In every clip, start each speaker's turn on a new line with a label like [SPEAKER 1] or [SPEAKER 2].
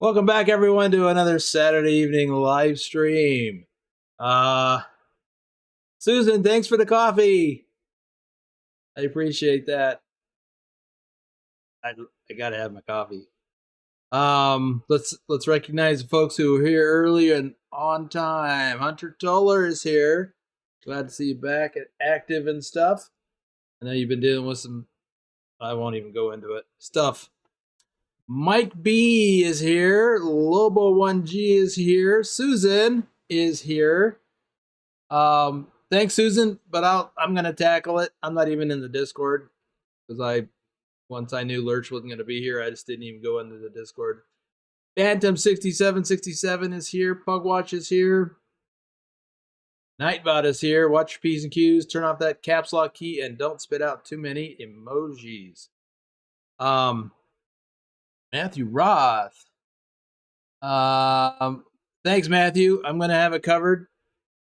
[SPEAKER 1] Welcome back, everyone, to another Saturday evening live stream. Susan, thanks for the coffee. I appreciate that. I gotta have my coffee. Let's recognize the folks who were here early and on time. Hunter Toller is here. Glad to see you back and active and stuff. I know you've been dealing with some. I won't even go into it. Stuff. Mike B is here. Lobo1G is here. Susan is here. Thanks, Susan, but I'm gonna tackle it. I'm not even in the Discord because once I knew Lurch wasn't gonna be here, I just didn't even go into the Discord. Phantom 6767 is here. Pugwatch is here. Nightbot is here. Watch your P's and Q's. Turn off that caps lock key and don't spit out too many emojis. Matthew Roth. Thanks, Matthew. I'm gonna have it covered.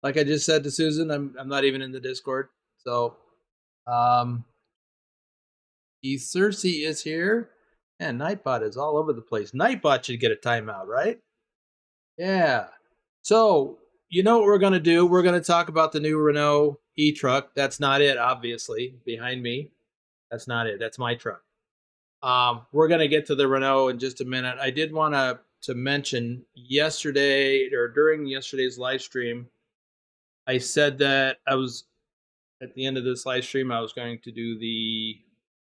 [SPEAKER 1] Like I just said to Susan, I'm not even in the Discord. So Cersei is here. And Nightbot is all over the place. Nightbot should get a timeout, right? Yeah. So you know what we're gonna do? We're gonna talk about the new Renault E-Truck. That's not it, obviously. Behind me. That's not it. That's my truck. We're gonna get to the Renault in just a minute. I did want to mention yesterday or during yesterday's live stream, I said that I was at the end of this live stream, I was going to do the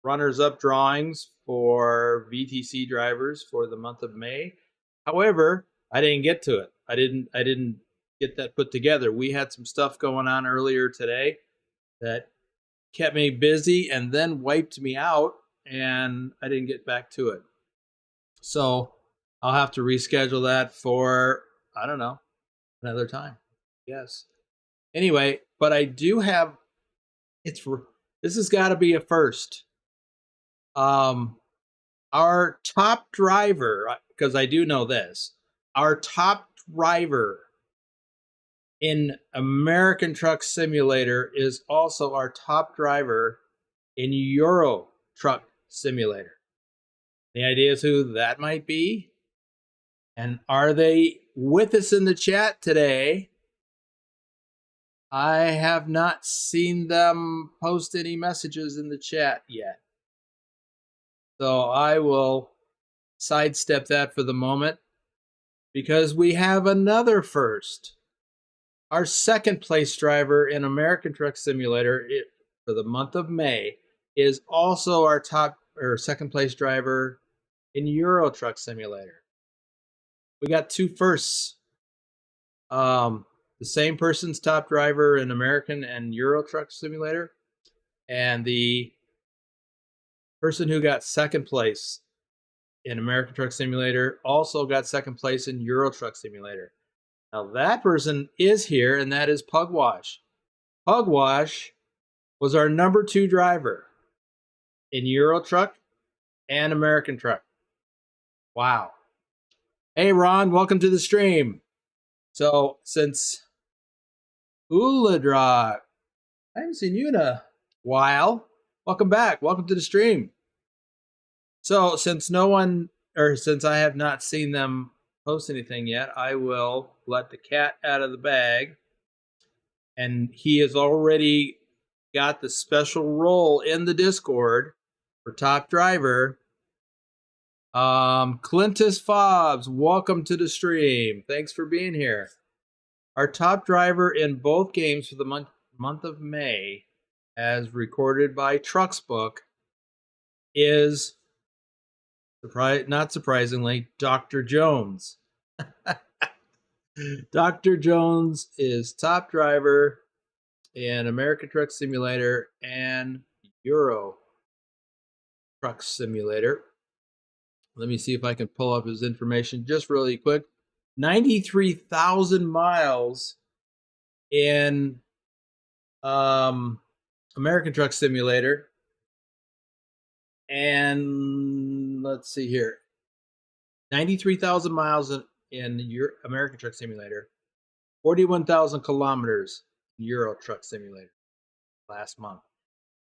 [SPEAKER 1] runners-up drawings for VTC drivers for the month of May. However, I didn't get to it. I didn't get that put together. We had some stuff going on earlier today that kept me busy and then wiped me out, and I didn't get back to it. So I'll have to reschedule that for, I don't know, another time. Yes. Anyway, but I do have, this has got to be a first. Our top driver, because I do know this, our top driver in American Truck Simulator is also our top driver in Euro Truck Simulator. Any ideas who that might be? And are they with us in the chat today? I have not seen them post any messages in the chat yet. So I will sidestep that for the moment because we have another first. Our second place driver in American Truck Simulator for the month of May is also our top or second place driver in Euro Truck Simulator. We got two firsts. The same person's top driver in American and Euro Truck Simulator, and the person who got second place in American Truck Simulator also got second place in Euro Truck Simulator. Now that person is here, and that is Pugwash. Pugwash was our number 2 driver in Euro Truck and American Truck. Wow. Hey, Ron, welcome to the stream. So since Uladrock, I haven't seen you in a while. Welcome back. Welcome to the stream. So since I have not seen them post anything yet, I will let the cat out of the bag. And he has already got the special role in the Discord for top driver. Clintus Fobbs, welcome to the stream. Thanks for being here. Our top driver in both games for the month of May, as recorded by TrucksBook, is, not surprisingly, Dr. Jones. Dr. Jones is top driver in American Truck Simulator and Euro Truck Simulator. Let me see if I can pull up his information just really quick. 93,000 miles in American Truck Simulator. And let's see here. 93,000 miles in American Truck Simulator. 41,000 kilometers in Euro Truck Simulator last month.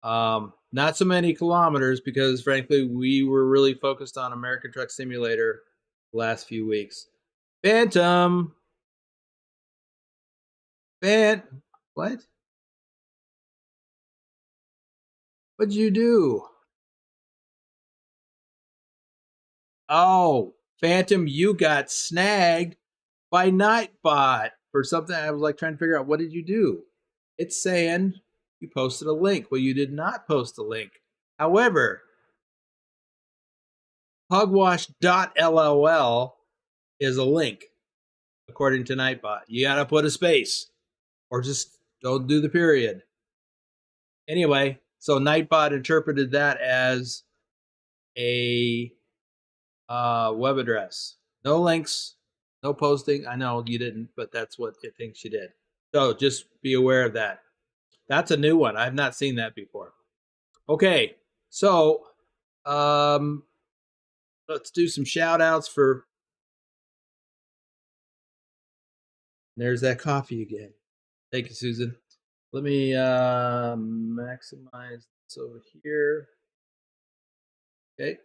[SPEAKER 1] Not so many kilometers because, frankly, we were really focused on American Truck Simulator the last few weeks. Phantom. What? What'd you do? Oh, Phantom, you got snagged by Nightbot for something. I was like trying to figure out, what did you do? It's saying you posted a link. Well, you did not post a link. However, hugwash.lol is a link, according to Nightbot. You gotta put a space, or just don't do the period. Anyway, so Nightbot interpreted that as a web address. No links, no posting. I know you didn't, but that's what it thinks you did. So just be aware of that. That's a new one. I've not seen that before. Okay, so let's do some shout outs for. There's that coffee again. Thank you, Susan. Let me maximize this over here. Okay.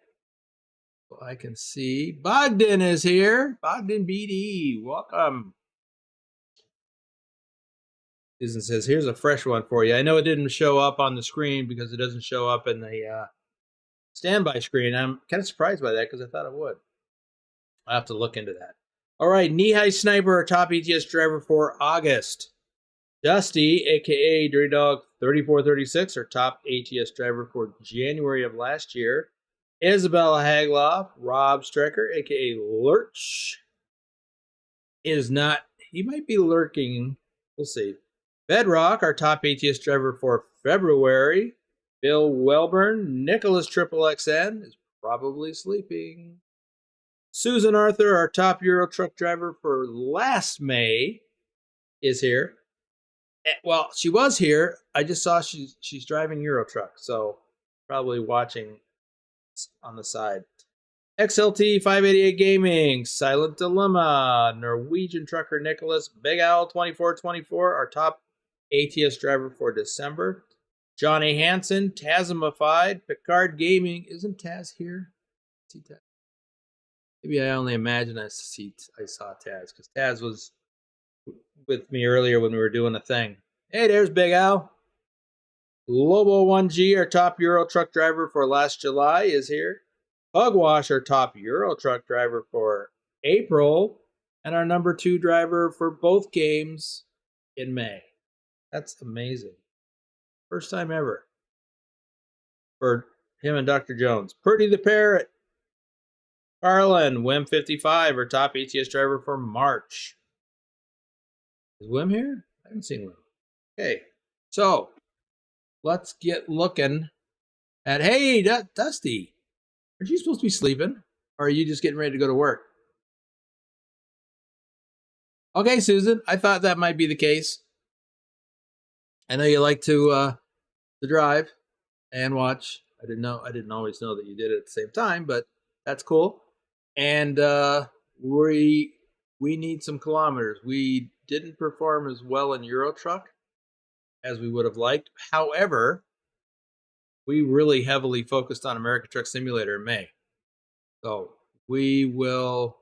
[SPEAKER 1] So I can see Bogdan is here. Bogdan BD, welcome. Susan says, here's a fresh one for you. I know it didn't show up on the screen because it doesn't show up in the standby screen. I'm kind of surprised by that because I thought it would. I'll have to look into that. All right, Knee-High Sniper, our top ETS driver for August. Dusty, aka Dirty Dog 3436, our top ATS driver for January of last year. Isabella Hagloff, Rob Strecker, aka Lurch, is not, he might be lurking. We'll see. Bedrock, our top ATS driver for February. Bill Welburn, Nicholas Triplexn is probably sleeping. Susan Arthur, our top Euro truck driver for last May, is here. Well, she was here. I just saw she's driving Euro truck, so probably watching on the side. XLT 588 Gaming, Silent Dilemma, Norwegian trucker Nicholas, Big Owl 2424, our top ATS driver for December. Johnny Hansen, Tazmified, Picard Gaming. Isn't Taz here? See Taz? Maybe I only imagine I saw Taz, because Taz was with me earlier when we were doing a thing. Hey, there's Big Al. Lobo 1G, our top Euro truck driver for last July, is here. Hugwash, our top Euro truck driver for April, and our number 2 driver for both games in May. That's amazing. First time ever for him and Dr. Jones. Purdy the Parrot. Carlin, Wim55, our top ATS driver for March. Is Wim here? I haven't seen Wim. Okay, so let's get looking at, hey, Dusty, aren't you supposed to be sleeping? Or are you just getting ready to go to work? Okay, Susan, I thought that might be the case. I know you like to drive and watch. I didn't always know that you did it at the same time, but that's cool. And we need some kilometers. We didn't perform as well in Euro Truck as we would have liked. However, we really heavily focused on American Truck Simulator in May. So we will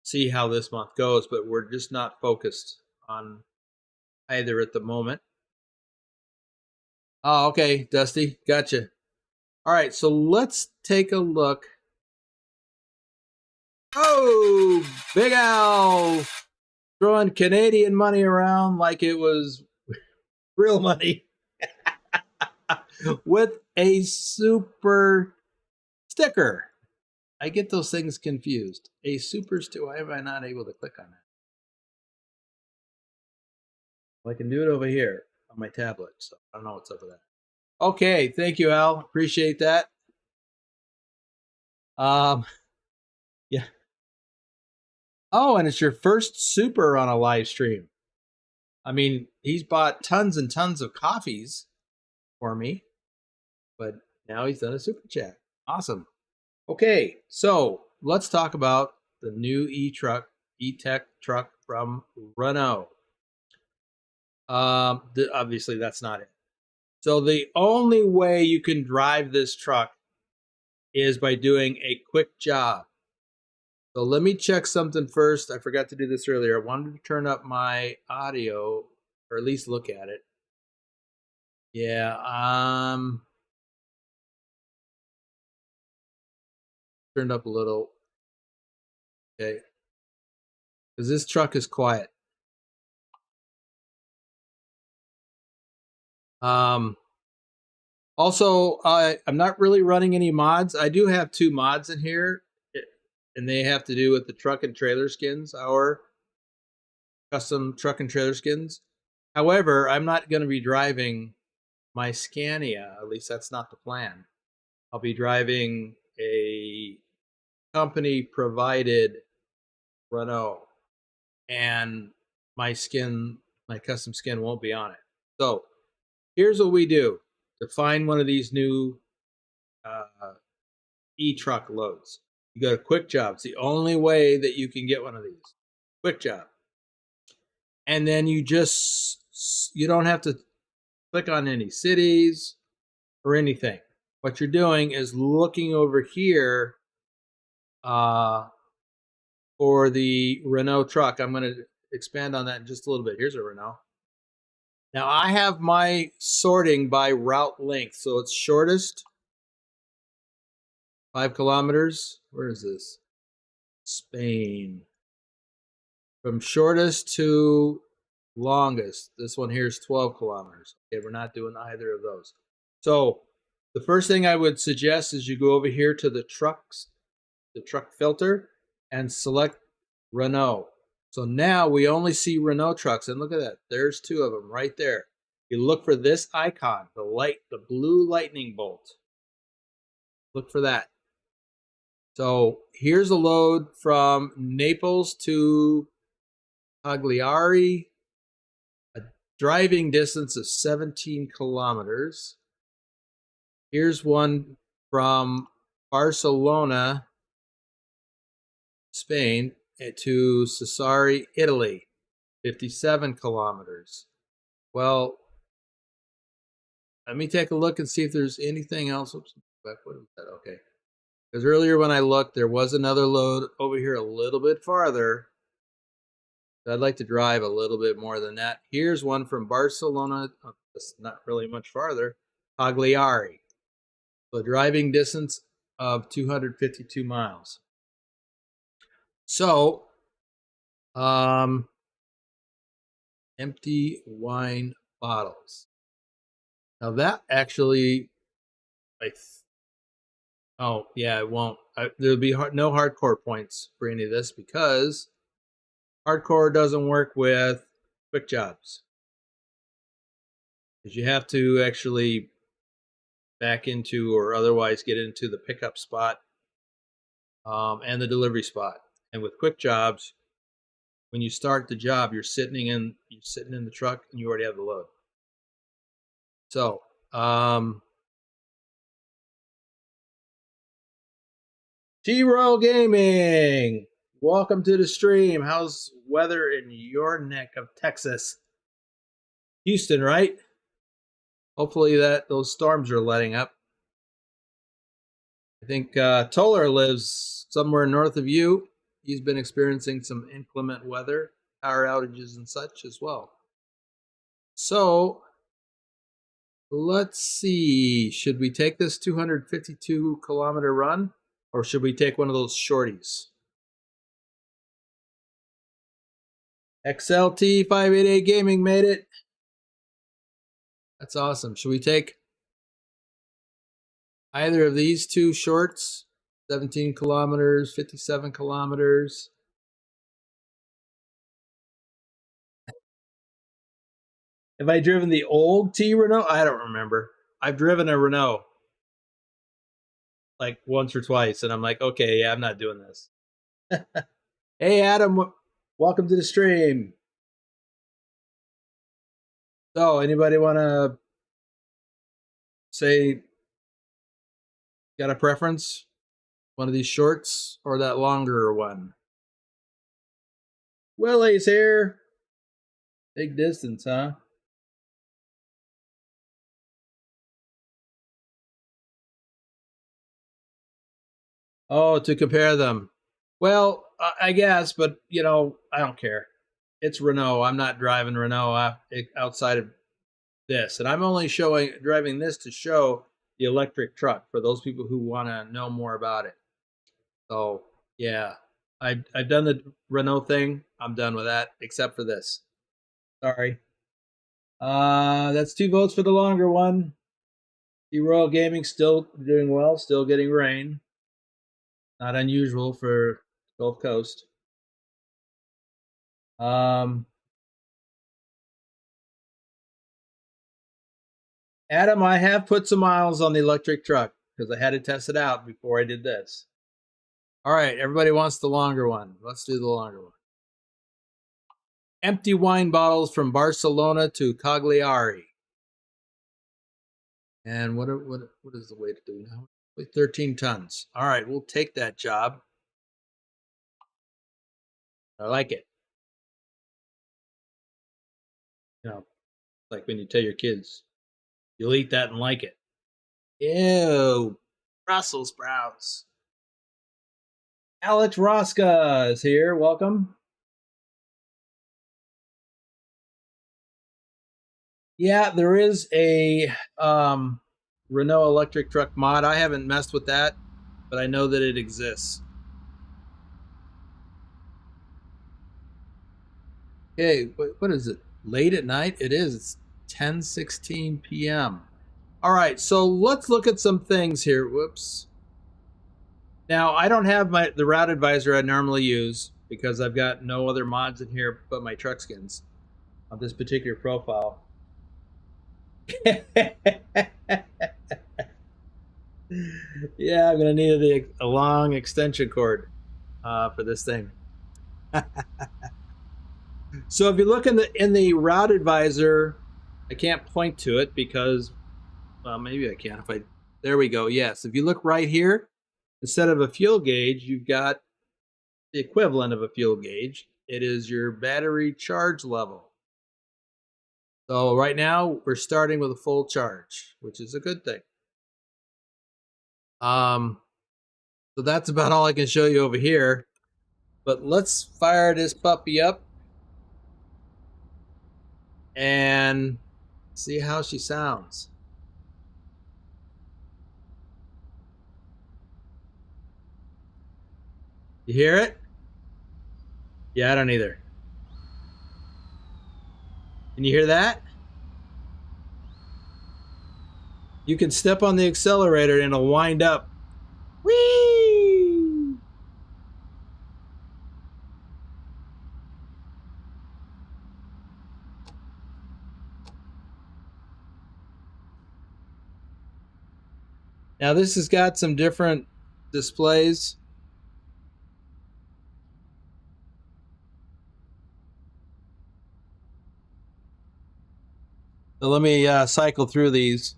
[SPEAKER 1] see how this month goes, but we're just not focused on either at the moment. Oh, okay, Dusty, gotcha. All right, so let's take a look. Oh, Big Al throwing Canadian money around like it was real money with a super sticker. I get those things confused. A super sticker. Why am I not able to click on that? Well, I can do it over here on my tablet, so I don't know what's up with that. Okay, thank you, Al. Appreciate that. Yeah. Oh, and it's your first super on a live stream. I mean, he's bought tons and tons of coffees for me, but now he's done a super chat. Awesome. Okay, so let's talk about the new E-Tech truck from Renault. Obviously, that's not it. So the only way you can drive this truck is by doing a quick job. So let me check something first. I forgot to do this earlier. I wanted to turn up my audio, or at least look at it. Yeah, turned up a little. Okay. Because this truck is quiet. Also, I'm not really running any mods. I do have 2 mods in here, and they have to do with the truck and trailer skins, our custom truck and trailer skins. However, I'm not going to be driving my Scania. At least that's not the plan. I'll be driving a company provided Renault, and my custom skin won't be on it. So here's what we do to find one of these new e-truck loads. You go to Quick Job. It's the only way that you can get one of these. Quick Job. And then you don't have to click on any cities or anything. What you're doing is looking over here for the Renault truck. I'm going to expand on that in just a little bit. Here's a Renault. Now I have my sorting by route length. So it's shortest, 5 kilometers. Where is this? Spain. From shortest to longest. This one here is 12 kilometers. Okay, we're not doing either of those. So the first thing I would suggest is you go over here to the truck filter, and select Renault. So now we only see Renault trucks, and look at that. There's 2 of them right there. You look for this icon, the blue lightning bolt. Look for that. So here's a load from Naples to Cagliari, a driving distance of 17 kilometers. Here's one from Barcelona, Spain, to Sassari, Italy, 57 kilometers. Well, let me take a look and see if there's anything else. Oops, what is that? Okay. Because earlier when I looked, there was another load over here a little bit farther. I'd like to drive a little bit more than that. Here's one from Barcelona. Oh, it's not really much farther. Cagliari. So driving distance of 252 miles. So, empty wine bottles. Now that actually, oh yeah, it won't. There'll be no hardcore points for any of this because hardcore doesn't work with quick jobs. Because you have to actually back into or otherwise get into the pickup spot and the delivery spot. And with quick jobs, when you start the job, you're sitting in the truck and you already have the load. So, T-Roll Gaming, welcome to the stream. How's weather in your neck of Texas? Houston, right? Hopefully those storms are letting up. I think Toller lives somewhere north of you. He's been experiencing some inclement weather, power outages and such as well. So let's see. Should we take this 252 kilometer run, or should we take one of those shorties? XLT 588 Gaming made it. That's awesome. Should we take either of these 2 shorts? 17 kilometers, 57 kilometers. Have I driven the old T Renault? I don't remember. I've driven a Renault like once or twice, and I'm like, okay, yeah, I'm not doing this. Hey, Adam, welcome to the stream. So, anybody want to say, got a preference? One of these shorts or that longer one? Willie's here. Big distance, huh? Oh, to compare them. Well, I guess, but you know, I don't care. It's Renault. I'm not driving Renault outside of this, and I'm only driving this to show the electric truck for those people who want to know more about it. So yeah, I've done the Renault thing. I'm done with that, except for this. Sorry. That's 2 votes for the longer one. The Royal Gaming still doing well, still getting rain. Not unusual for Gulf Coast. Adam, I have put some miles on the electric truck because I had to test it out before I did this. All right, everybody wants the longer one. Let's do the longer one. Empty wine bottles from Barcelona to Cagliari. And what is the weight to do now? 13 tons. All right, we'll take that job. I like it. You know, like when you tell your kids, you'll eat that and like it. Ew, Brussels sprouts. Alex Rosca is here. Welcome. Yeah, there is a Renault electric truck mod. I haven't messed with that, but I know that it exists. Okay, what is it? Late at night? It is. It's 10:16 p.m. All right, so let's look at some things here. Whoops. Now, I don't have the route advisor I normally use because I've got no other mods in here but my truck skins on this particular profile. Yeah, I'm gonna need a long extension cord for this thing. So if you look in the route advisor, I can't point to it because, well, maybe I can if I. There we go. Yes, if you look right here, instead of a fuel gauge, you've got the equivalent of a fuel gauge. It is your battery charge level. So right now we're starting with a full charge, which is a good thing. So that's about all I can show you over here. But let's fire this puppy up and see how she sounds. You hear it? Yeah, I don't either. Can you hear that? You can step on the accelerator and it'll wind up. Whee! Now this has got some different displays. So let me cycle through these.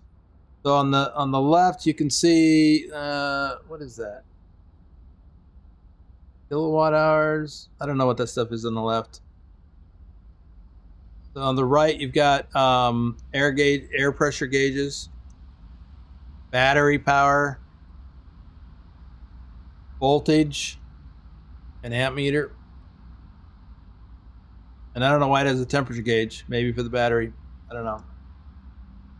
[SPEAKER 1] So on the left, you can see what is that? Kilowatt hours. I don't know what that stuff is on the left. So on the right, you've got air pressure gauges, battery power, voltage, an amp meter, and I don't know why it has a temperature gauge. Maybe for the battery. I don't know.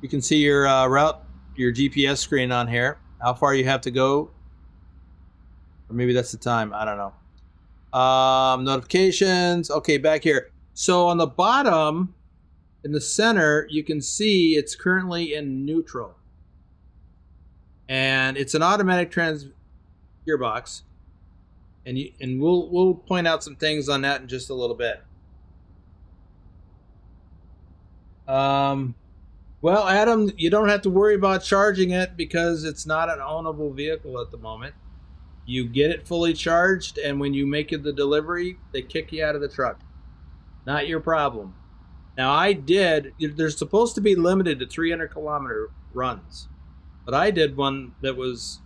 [SPEAKER 1] You can see your route, your GPS screen on here. How far you have to go, or maybe that's the time. I don't know. Notifications. Okay, back here. So on the bottom, in the center, you can see it's currently in neutral, and it's an automatic gearbox. And we'll point out some things on that in just a little bit. Well, Adam, you don't have to worry about charging it because it's not an ownable vehicle at the moment. You get it fully charged, and when you make it the delivery, they kick you out of the truck. Not your problem. Now, they're supposed to be limited to 300-kilometer runs, but I did one that was,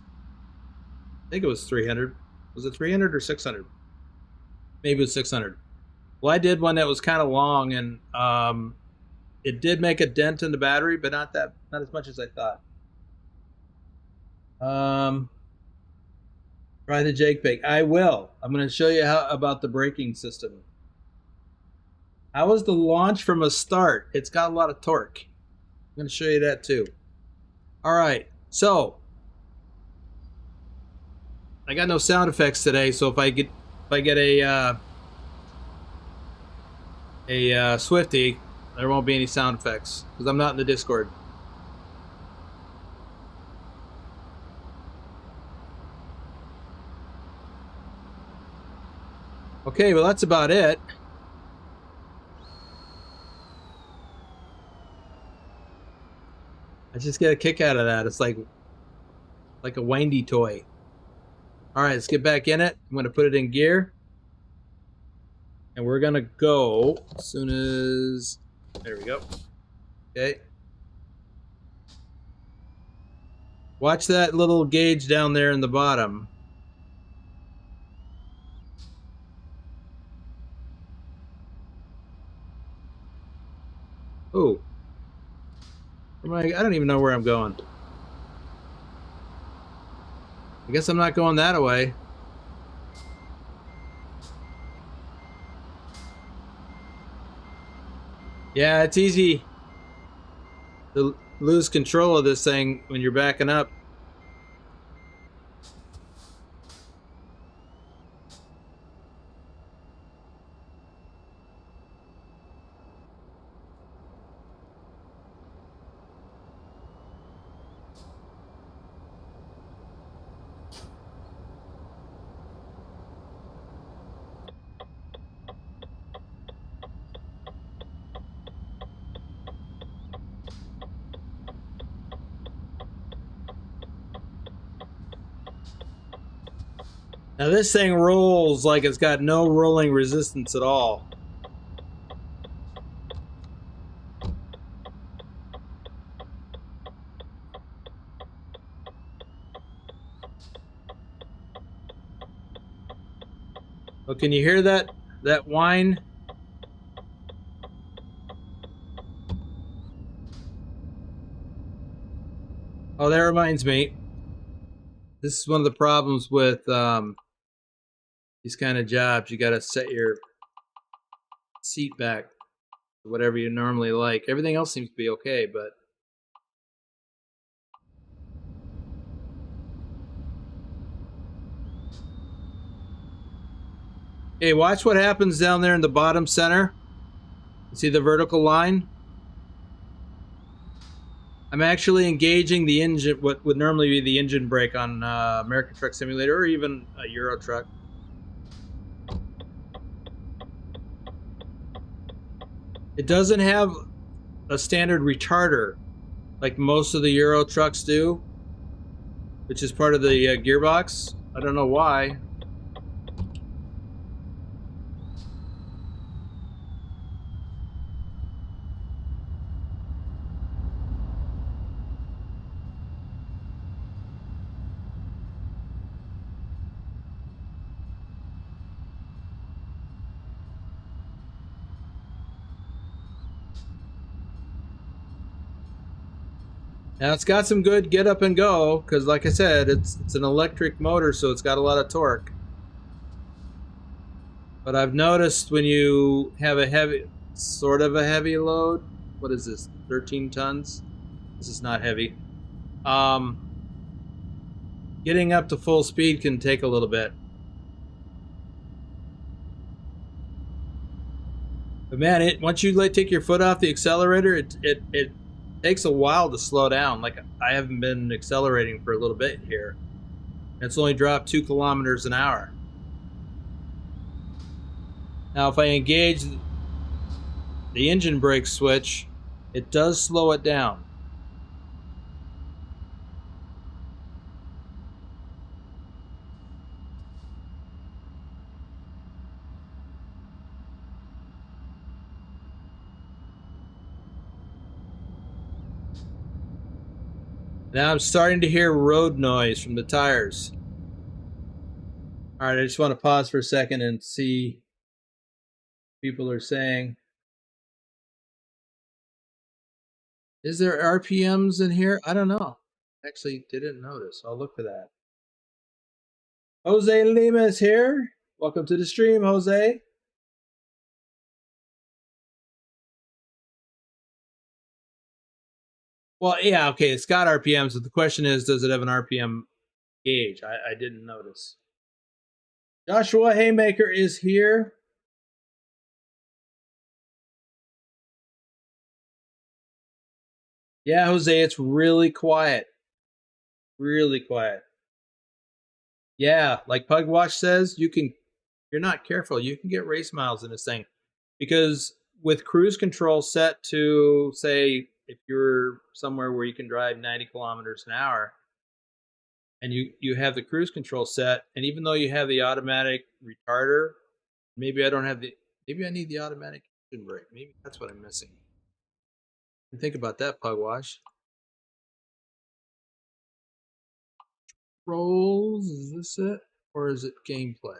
[SPEAKER 1] I think it was 300. Was it 300 or 600? Maybe it was 600. Well, I did one that was kind of long, and it did make a dent in the battery, but not as much as I thought. Try the Jake Bake. I will. I'm going to show you how about the braking system. How was the launch from a start? It's got a lot of torque. I'm going to show you that too. All right. So I got no sound effects today. So if I get a Swifty, there won't be any sound effects because I'm not in the Discord. Okay, well that's about it. I just get a kick out of that. It's like a windy toy. All right, let's get back in it. I'm going to put it in gear. And we're going to go as soon as... There we go. Okay. Watch that little gauge down there in the bottom. Oh. I don't even know where I'm going. I guess I'm not going that way. Yeah, it's easy to lose control of this thing when you're backing up. Now this thing rolls like it's got no rolling resistance at all. Oh, can you hear that whine? Oh, that reminds me. This is one of the problems with these kind of jobs. You got to set your seat back to whatever you normally like. Everything else seems to be okay, but hey, watch what happens down there in the bottom center. See the vertical line? I'm actually engaging the engine, what would normally be the engine brake on American Truck Simulator or even a Euro Truck. It doesn't have a standard retarder like most of the Euro trucks do, which is part of the gearbox. I don't know why. Now it's got some good get up and go because, like I said, it's an electric motor, so it's got a lot of torque. But I've noticed when you have a heavy, sort of a heavy load, what is this, 13 tons? This is not heavy. Getting up to full speed can take a little bit. But man, once you take your foot off the accelerator, it takes a while to slow down. Like I haven't been accelerating for a little bit here. It's only dropped 2 kilometers an hour. Now, if I engage the engine brake switch, it does slow it down. Now I'm starting to hear road noise from the tires. All right, I just want to pause for a second and see what people are saying. Is there RPMs in here? I don't know. Actually, didn't notice. I'll look for that. Jose Lima is here. Welcome to the stream, Jose. Well, yeah, okay, it's got RPMs, but the question is, does it have an RPM gauge? I didn't notice. Joshua Haymaker is here. Yeah, Jose, it's really quiet. Really quiet. Yeah, like Pugwash says, you're not careful, you can get race miles in this thing. Because with cruise control set to, say, if you're somewhere where you can drive 90 kilometers an hour, and you have the cruise control set, and even though you have the automatic retarder, maybe I need the automatic engine brake. Maybe that's what I'm missing. Think about that, Pugwash. Rolls, is this it? Or is it gameplay?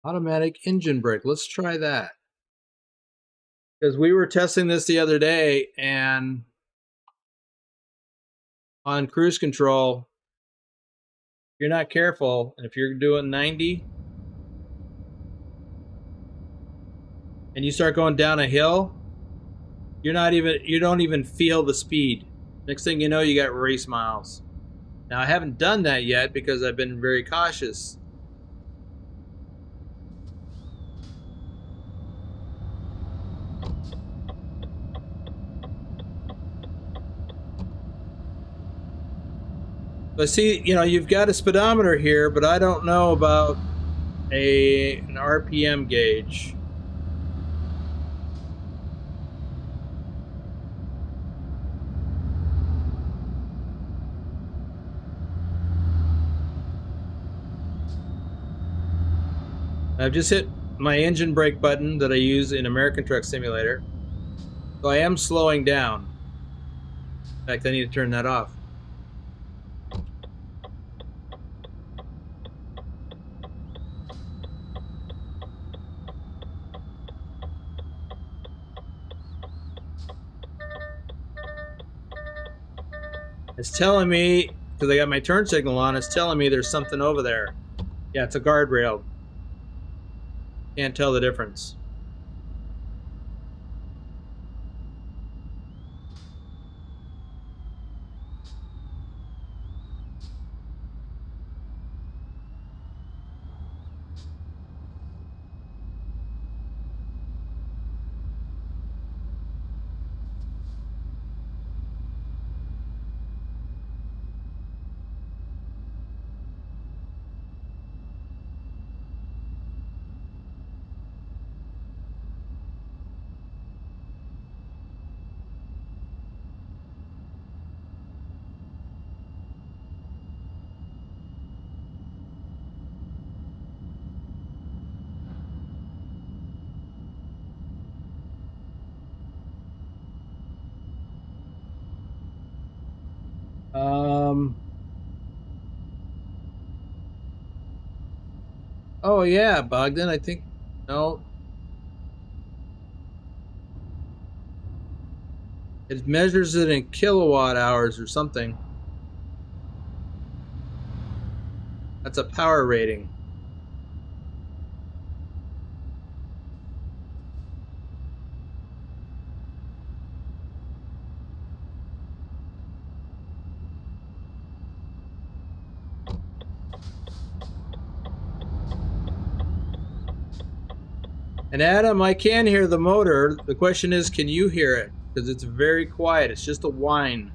[SPEAKER 1] Automatic engine brake. Let's try that. Because we were testing this the other day, and on cruise control, if you're not careful, and if you're doing 90, and you start going down a hill, you don't even feel the speed. Next thing you know, you got race miles. Now, I haven't done that yet because I've been very cautious. But see, you've got a speedometer here, but I don't know about an RPM gauge. I've just hit my engine brake button that I use in American Truck Simulator. So I am slowing down. In fact, I need to turn that off. It's telling me, because I got my turn signal on, it's telling me there's something over there. Yeah, it's a guardrail. Can't tell the difference. Oh yeah, Bogdan, I think, no. It measures it in kilowatt hours or something. That's a power rating. And Adam, I can hear the motor. The question is, can you hear it? Because it's very quiet. It's just a whine.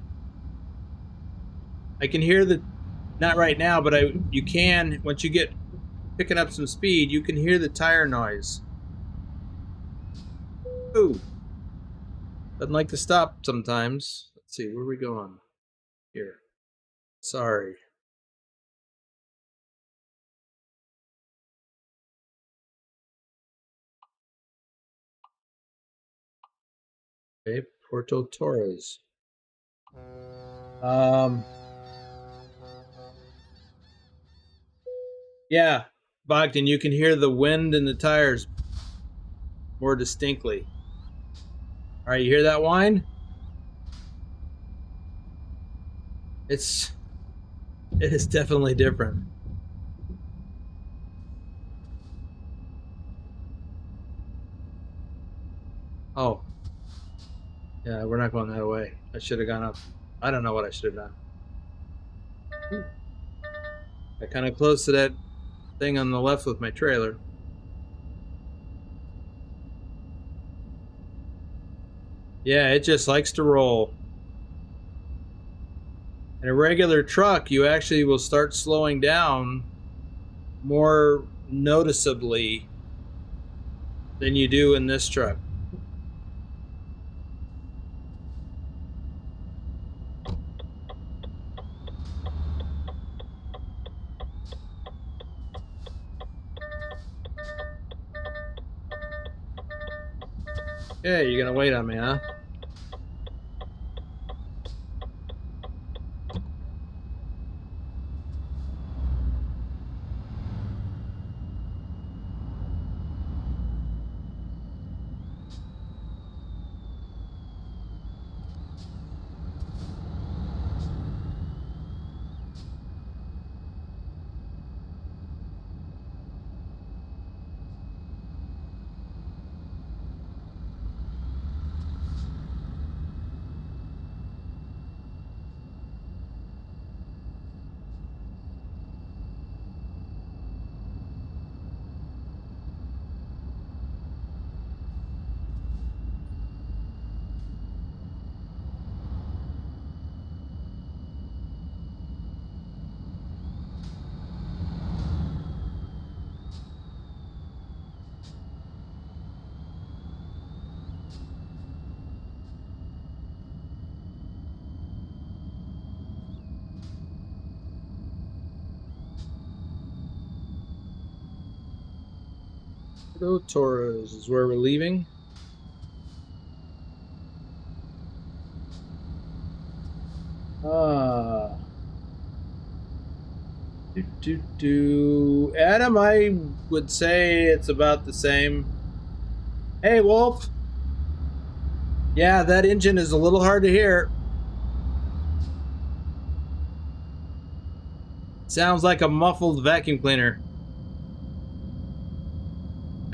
[SPEAKER 1] I can hear not right now, but you can, once you get picking up some speed, you can hear the tire noise. Ooh. Doesn't like to stop sometimes. Let's see, where are we going? Here. Sorry. Okay, Porto Torres. Yeah, Bogdan, you can hear the wind in the tires more distinctly. All right, you hear that whine? It is definitely different. Oh, yeah, we're not going that way. I should have gone up. I don't know what I should have done. I kind of close to that thing on the left with my trailer. Yeah, it just likes to roll. In a regular truck, you actually will start slowing down more noticeably than you do in this truck. Okay, you're gonna wait on me, huh? Torres is where we're leaving. Adam, I would say it's about the same. Hey, Wolf. Yeah, that engine is a little hard to hear. Sounds like a muffled vacuum cleaner.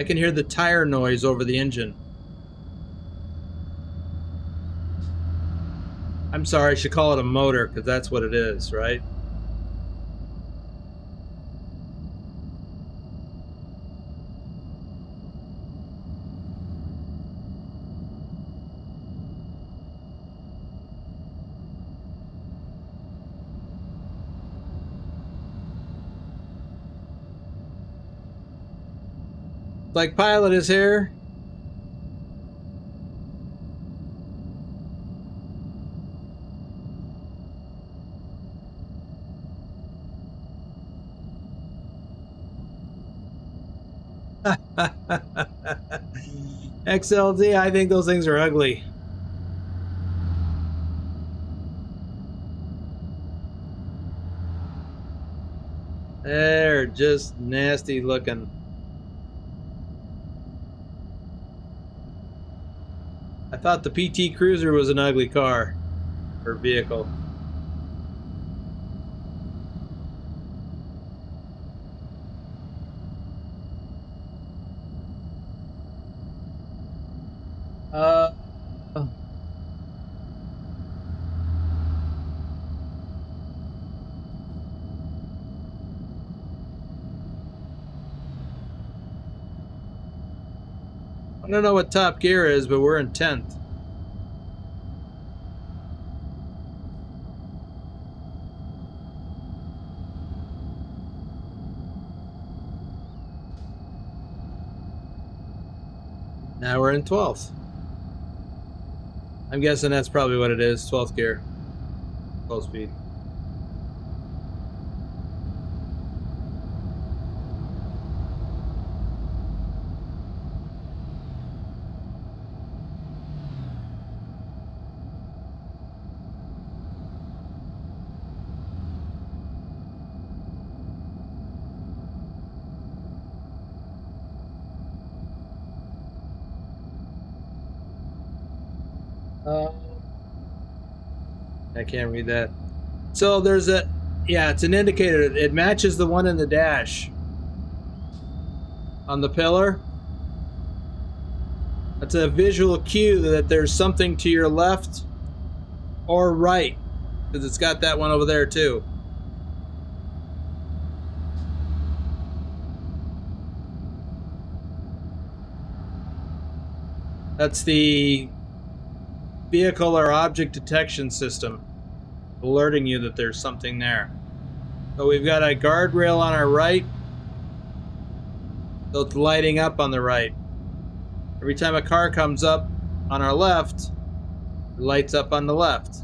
[SPEAKER 1] I can hear the tire noise over the engine. I'm sorry, I should call it a motor, because that's what it is, right? Like Pilot is here. XLD, I think those things are ugly. They're just nasty looking. I thought the PT Cruiser was an ugly car or vehicle. Uh, I don't know what top gear is, but we're in 10th. Now we're in 12th. I'm guessing that's probably what it is, 12th gear. 12 speed. I can't read that. So there's a, yeah, it's an indicator. It matches the one in the dash on the pillar. That's a visual cue that there's something to your left or right, because it's got that one over there too. That's the vehicle or object detection system, alerting you that there's something there. So we've got a guardrail on our right, so it's lighting up on the right. Every time a car comes up on our left, it lights up on the left.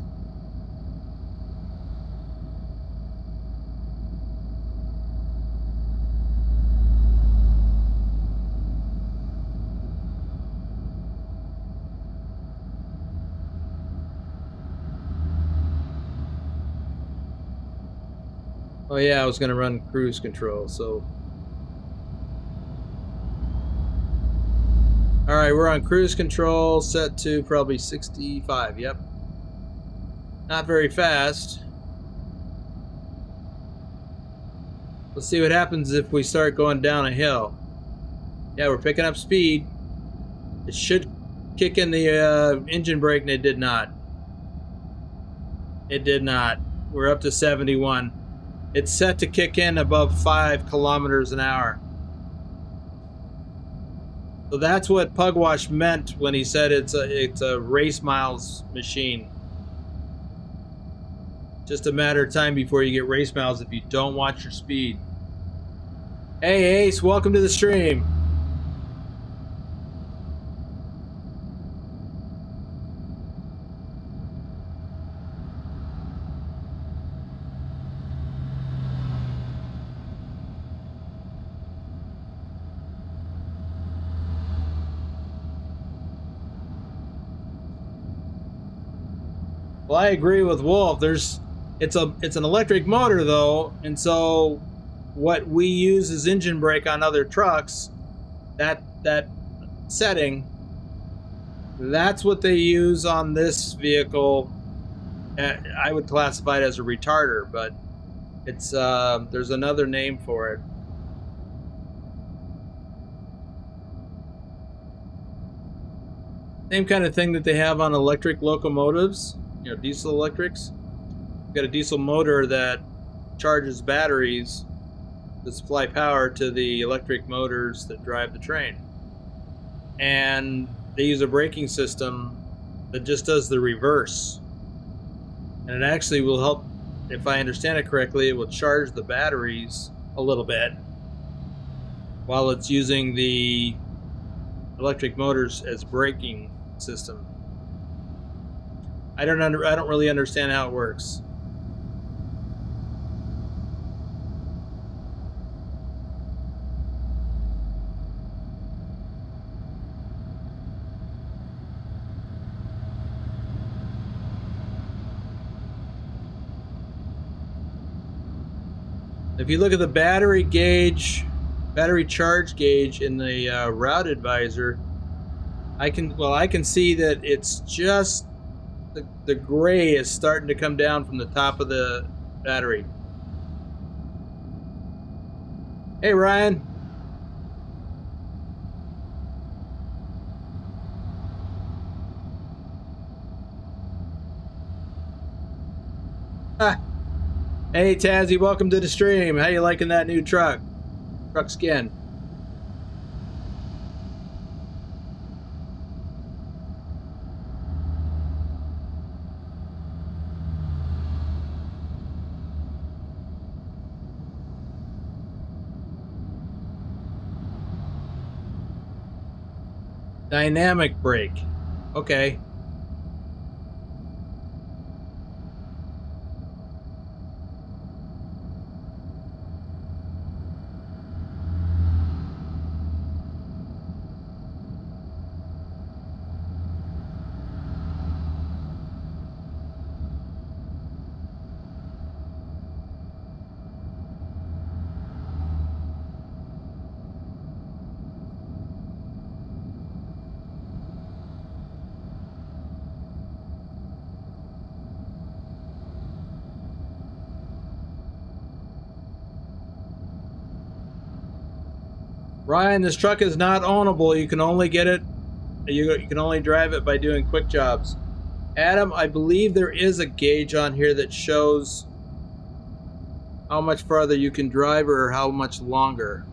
[SPEAKER 1] Oh yeah, I was going to run cruise control, so... Alright, we're on cruise control, set to probably 65, yep. Not very fast. Let's see what happens if we start going down a hill. Yeah, we're picking up speed. It should kick in the engine brake, and it did not. It did not. We're up to 71. It's set to kick in above 5 kilometers an hour. So that's what Pugwash meant when he said it's a race miles machine. Just a matter of time before you get race miles if you don't watch your speed. Hey Ace, welcome to the stream. Well, I agree with Wolf. It's an electric motor though, and so what we use as engine brake on other trucks, that setting, that's what they use on this vehicle. I would classify it as a retarder, but it's there's another name for it. Same kind of thing that they have on electric locomotives, you know, diesel electrics. You've got a diesel motor that charges batteries to supply power to the electric motors that drive the train. And they use a braking system that just does the reverse. And it actually will help, if I understand it correctly, it will charge the batteries a little bit while it's using the electric motors as braking system. I don't really understand how it works. If you look at the battery gauge, battery charge gauge in the route advisor, I can see that it's just the gray is starting to come down from the top of the battery. Hey Ryan. Ah. Hey Tazzy, welcome to the stream. How you liking that new truck? Truck skin. Dynamic brake. Okay. Ryan, this truck is not ownable. You can only get it, you can only drive it by doing quick jobs. Adam, I believe there is a gauge on here that shows how much farther you can drive or how much longer.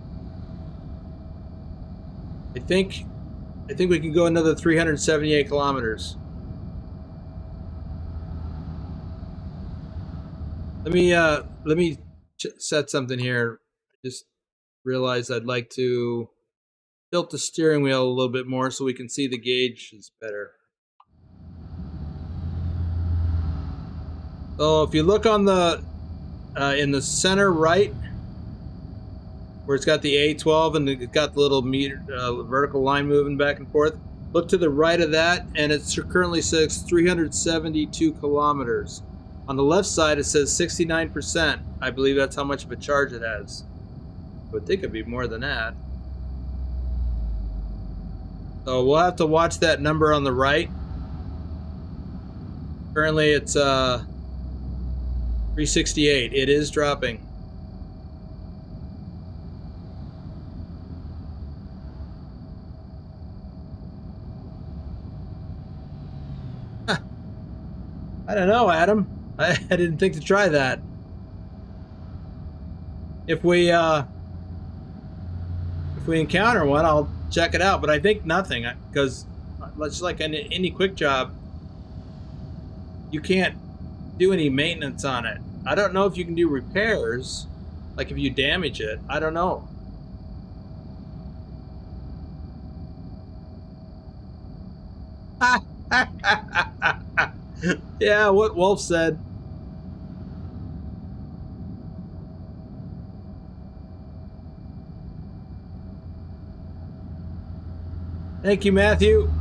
[SPEAKER 1] I think we can go another 378 kilometers. Let me set something here. I just realized I'd like to tilt the steering wheel a little bit more so we can see the gauges better. So if you look on the in the center right, where it's got the A12 and it's got the little meter vertical line moving back and forth, look to the right of that, and it currently says 372 kilometers. On the left side, it says 69%. I believe that's how much of a charge it has. I would think it'd be more than that. So we'll have to watch that number on the right. Currently, it's 368. It is dropping. I don't know, Adam. I didn't think to try that. If we encounter one, I'll check it out. But I think nothing, because just like any quick job, you can't do any maintenance on it. I don't know if you can do repairs, like if you damage it. I don't know. Yeah, what Wolf said. Thank you, Matthew.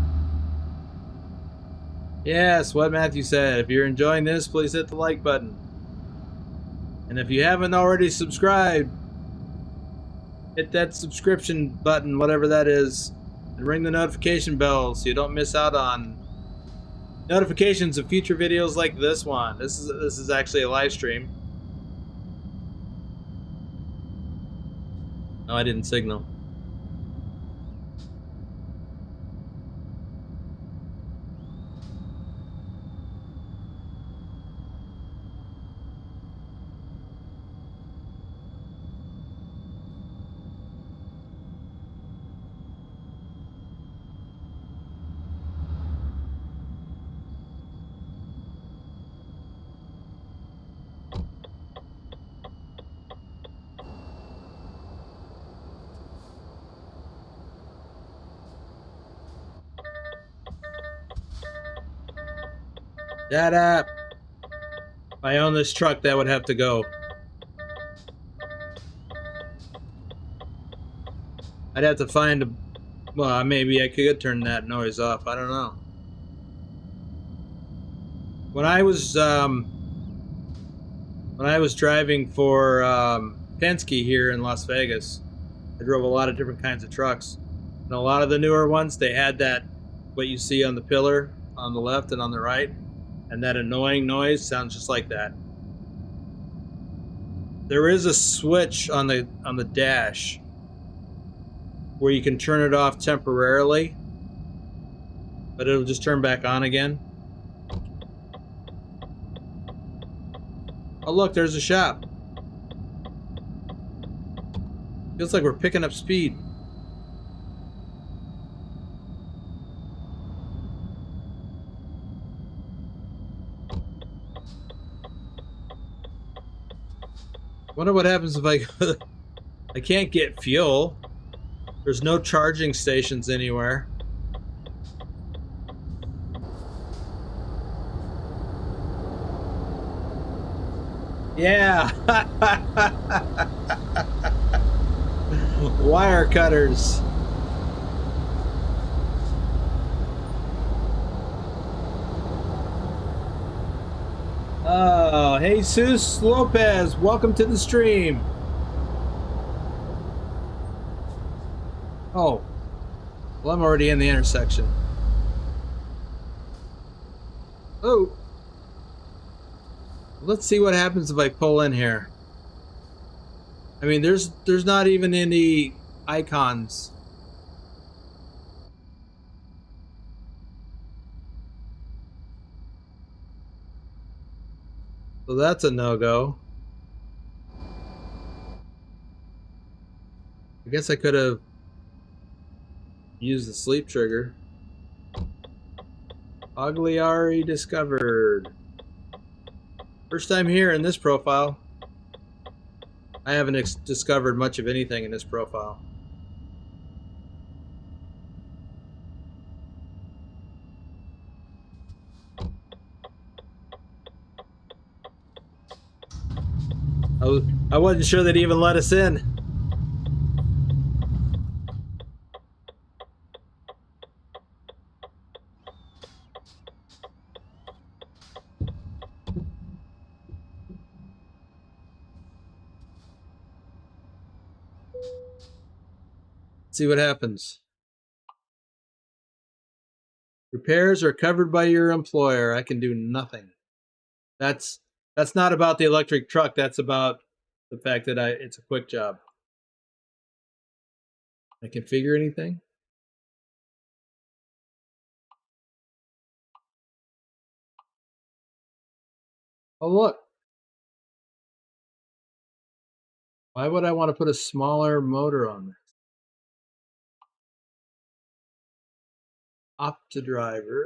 [SPEAKER 1] Yes, what Matthew said. If you're enjoying this, please hit the like button. And if you haven't already subscribed, hit that subscription button, whatever that is, and ring the notification bell so you don't miss out on notifications of future videos like this one. This is actually a live stream. No, I didn't signal. Shut up. If I own this truck, that would have to go. I'd have to find a... Well, maybe I could turn that noise off. I don't know. When I was driving for Penske here in Las Vegas, I drove a lot of different kinds of trucks. And a lot of the newer ones, they had that, what you see on the pillar on the left and on the right. And that annoying noise sounds just like that. There is a switch on the dash where you can turn it off temporarily, but it'll just turn back on again. Oh look, there's a shop. Feels like we're picking up speed. Wonder what happens if I can't get fuel. There's no charging stations anywhere. Yeah. Wire cutters. Oh, Jesus Lopez, welcome to the stream. Oh, well, I'm already in the intersection. Oh, let's see what happens if I pull in here. I mean, there's not even any icons. So that's a no-go. I guess I could have used the sleep trigger. Pagliari discovered. First time here in this profile. I haven't discovered much of anything in this profile. I wasn't sure they'd even let us in. See what happens. Repairs are covered by your employer. I can do nothing. That's not about the electric truck. That's about the fact that it's a quick job. I configure anything? Oh, look. Why would I want to put a smaller motor on this? Optidriver,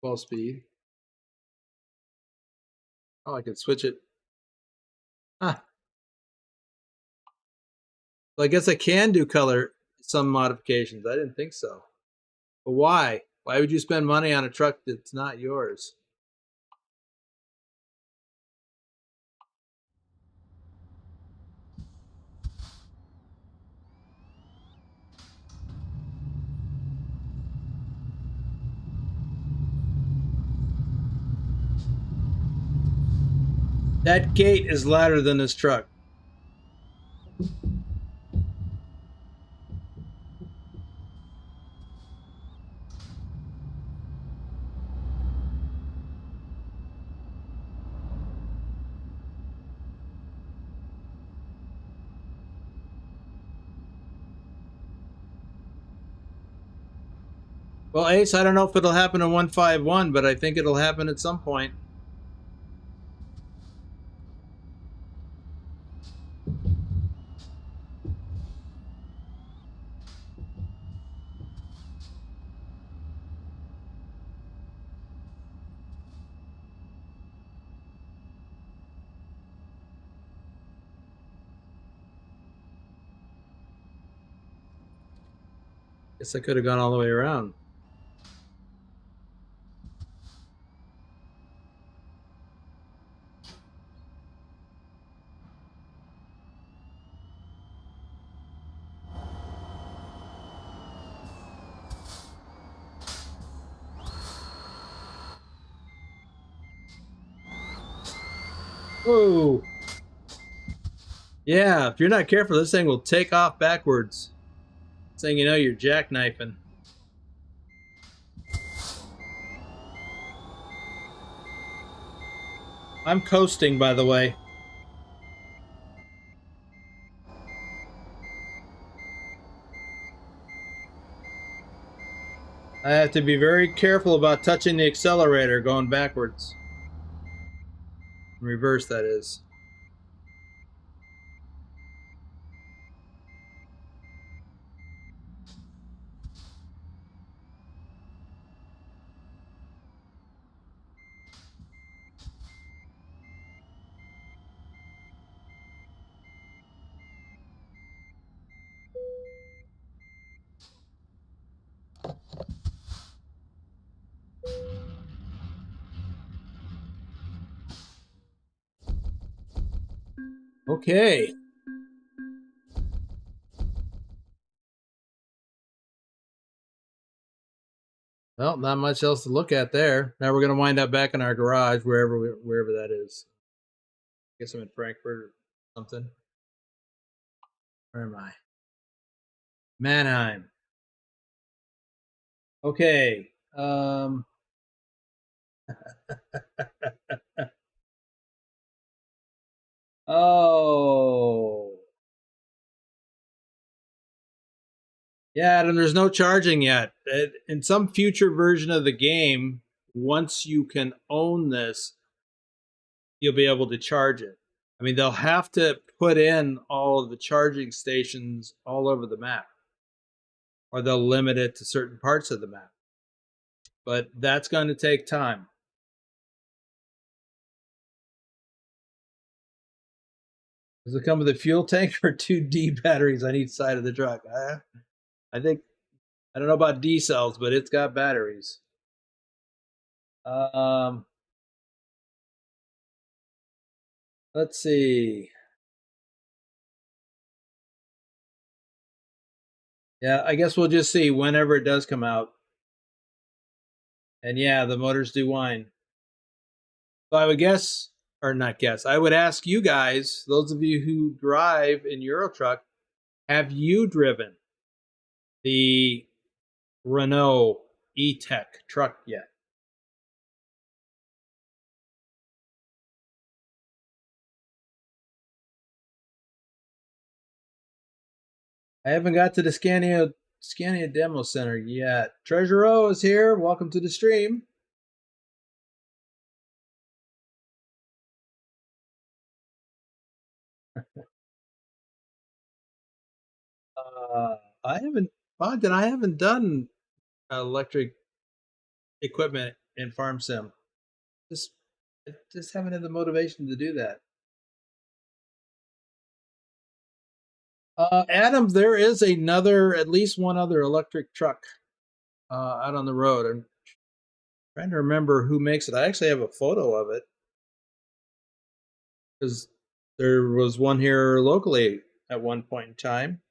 [SPEAKER 1] 12 speed. Oh, I can switch it. Huh. Well, I guess I can do color some modifications. I didn't think so. But why? Why would you spend money on a truck that's not yours? That gate is louder than this truck. Well, Ace, I don't know if it'll happen in 151, but I think it'll happen at some point. Guess I could have gone all the way around. Whoa. Yeah, if you're not careful, this thing will take off backwards. Saying you know you're jackknifing. I'm coasting, by the way. I have to be very careful about touching the accelerator going backwards. Reverse, that is. Okay. Well, not much else to look at there. Now we're going to wind up back in our garage, wherever that is. I guess I'm in Frankfurt or something. Where am I? Mannheim. Okay. Oh. Yeah, and there's no charging yet. In some future version of the game, once you can own this, you'll be able to charge it. I mean, they'll have to put in all of the charging stations all over the map, or they'll limit it to certain parts of the map. But that's going to take time. Does it come with a fuel tank or 2 D batteries on each side of the truck? I think, I don't know about D cells, but it's got batteries. Let's see. Yeah, I guess we'll just see whenever it does come out. And yeah, the motors do whine. So I would guess, or not guess, I would ask you guys, those of you who drive in Euro Truck, have you driven the Renault E-Tech truck yet? I haven't got to the Scania Demo Center yet. Treasure O is here. Welcome to the stream. I haven't, Bogdan, I haven't done electric equipment in Farm Sim. Just haven't had the motivation to do that. Adam, there is at least one other electric truck out on the road. I'm trying to remember who makes it. I actually have a photo of it because there was one here locally at one point in time.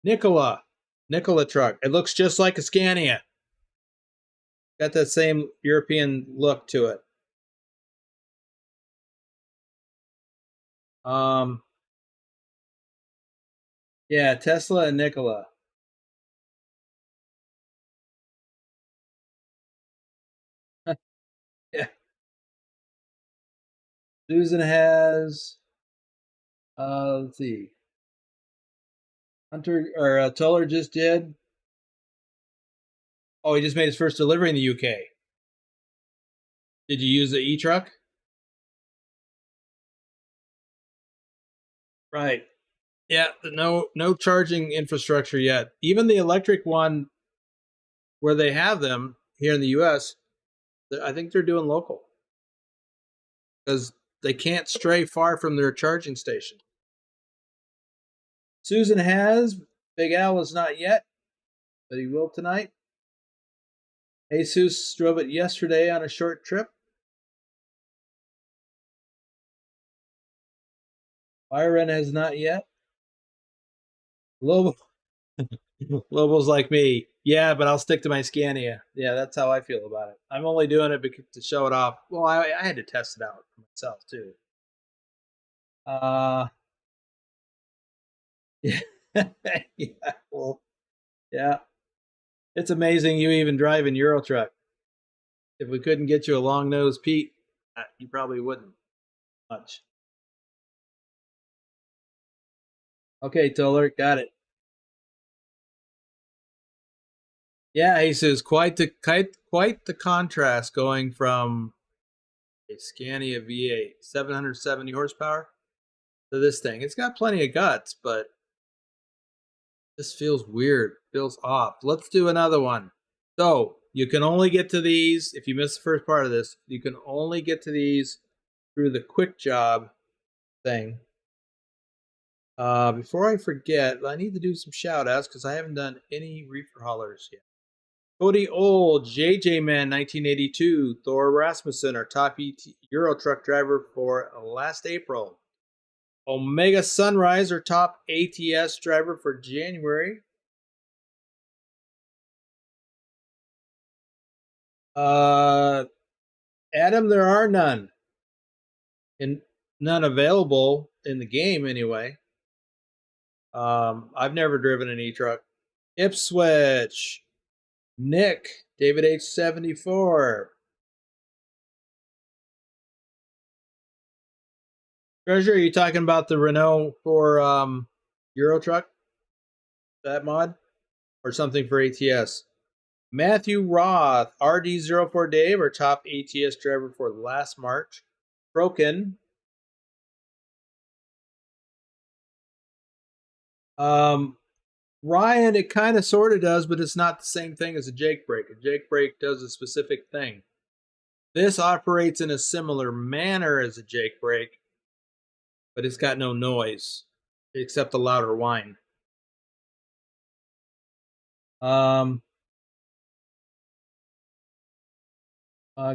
[SPEAKER 1] Nikola truck. It looks just like a Scania. Got that same European look to it. Yeah, Tesla and Nikola. Yeah. Susan has, let's see, Hunter or Tuller just did. Oh, he just made his first delivery in the UK. Did you use the e-truck? Right. Yeah, no charging infrastructure yet. Even the electric one where they have them here in the US, I think they're doing local because they can't stray far from their charging station. Susan has, Big Al is not yet, but he will tonight. Jesus drove it yesterday on a short trip. Byron has not yet. Lobo, Lobo's like me. Yeah, but I'll stick to my Scania. Yeah, that's how I feel about it. I'm only doing it to show it off. Well, I had to test it out for myself too. Yeah, yeah, well, yeah. It's amazing you even drive in Euro Truck. If we couldn't get you a long nose Pete, you probably wouldn't much. Okay, Toller, got it. Yeah, Jesus, quite the contrast going from a Scania V8 770 horsepower to this thing. It's got plenty of guts, but this feels weird, feels off. Let's do another one. So you can only get to these, if you missed the first part of this, you can only get to these through the quick job thing. Before I forget, I need to do some shout outs because I haven't done any reefer haulers yet. Cody Old, JJ Man 1982, Thor Rasmussen, our top Euro truck driver for last April. Omega Sunrise, our top ATS driver for January. Adam, there are none. And none available in the game anyway. I've never driven an e-truck. Ipswich, Nick, David H74. Treasure, are you talking about the Renault for Euro Truck? That mod? Or something for ATS? Matthew Roth, RD04 Dave, our top ATS driver for last March. Broken. Ryan, it kind of sort of does, but it's not the same thing as a Jake brake. A Jake brake does a specific thing. This operates in a similar manner as a Jake brake, but it's got no noise except a louder whine.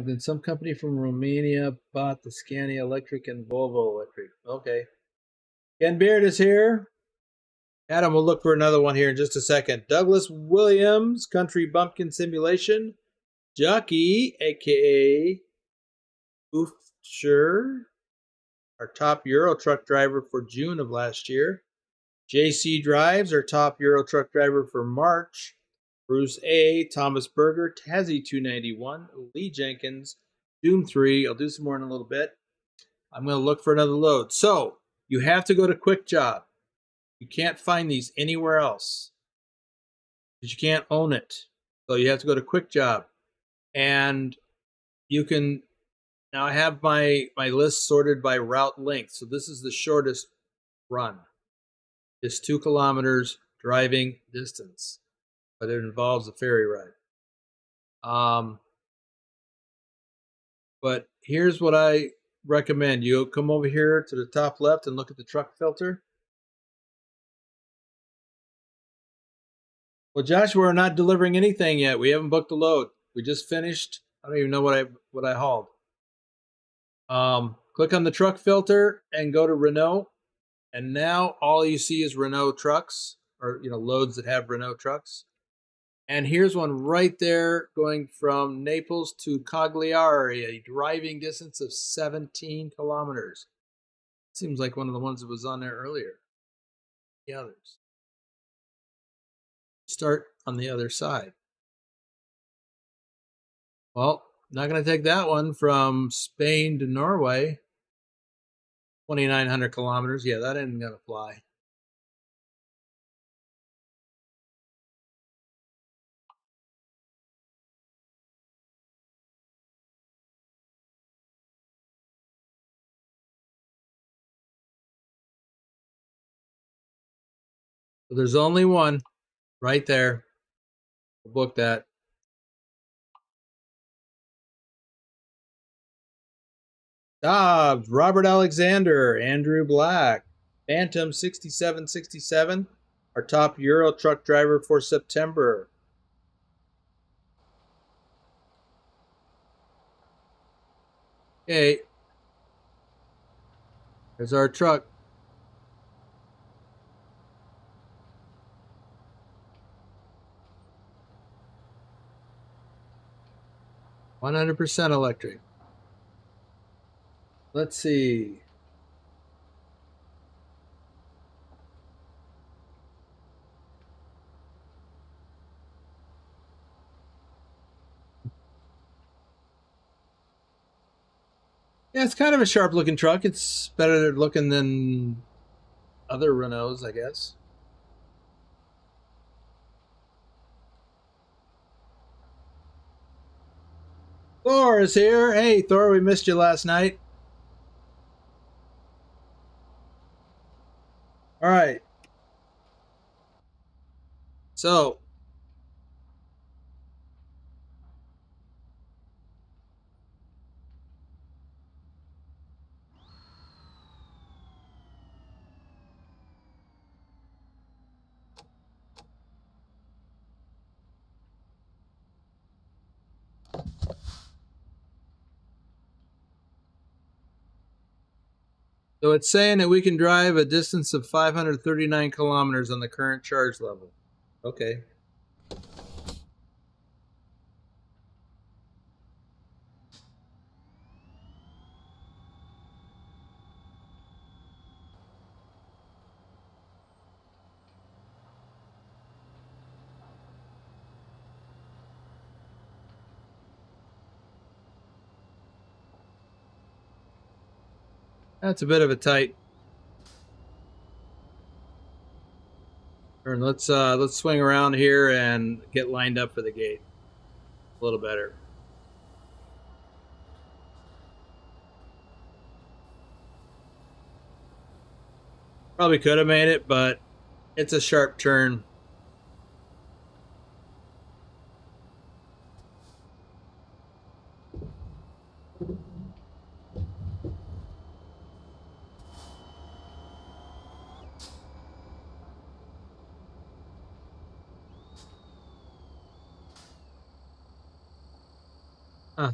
[SPEAKER 1] Then some company from Romania bought the Scania Electric and Volvo Electric. Okay. Ken Beard is here. Adam will look for another one here in just a second. Douglas Williams, Country Bumpkin Simulation. Trucky, aka Oofsher, our top Euro truck driver for June of last year. JC Drives, our top Euro truck driver for March. Bruce A, Thomas Berger, Tazzy 291, Lee Jenkins, Doom 3. I'll do some more in a little bit. I'm going to look for another load. So, you have to go to Quick Job. You can't find these anywhere else. Because you can't own it. So, you have to go to Quick Job. And you can... Now, I have my list sorted by route length. So, this is the shortest run. It's 2 kilometers driving distance. But it involves a ferry ride. But here's what I recommend. You come over here to the top left and look at the truck filter. Well, Josh, we're not delivering anything yet. We haven't booked the load. We just finished. I don't even know what I hauled. Click on the truck filter and go to Renault. And now all you see is Renault trucks, or loads that have Renault trucks. And here's one right there going from Naples to Cagliari, a driving distance of 17 kilometers. Seems like one of the ones that was on there earlier. The others. Start on the other side. Well, not going to take that one from Spain to Norway. 2,900 kilometers. Yeah, that ain't going to fly. So there's only one right there. We'll book that. Dobbs, Robert Alexander, Andrew Black, Phantom 6767, our top Euro truck driver for September. Okay. There's our truck. %100% electric. Let's see. Yeah, it's kind of a sharp looking truck. It's better looking than other Renaults, I guess. Thor is here. Hey, Thor, we missed you last night. All right. So, it's saying that we can drive a distance of 539 kilometers on the current charge level. Okay. That's a bit of a tight turn. Let's swing around here and get lined up for the gate a little better. Probably could have made it, but it's a sharp turn. Huh.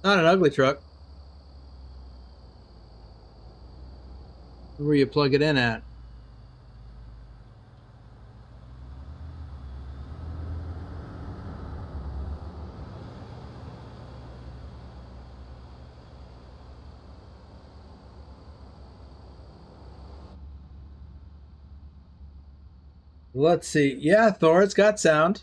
[SPEAKER 1] Not an ugly truck. Where you plug it in at? Let's see. Yeah, Thor, it's got sound.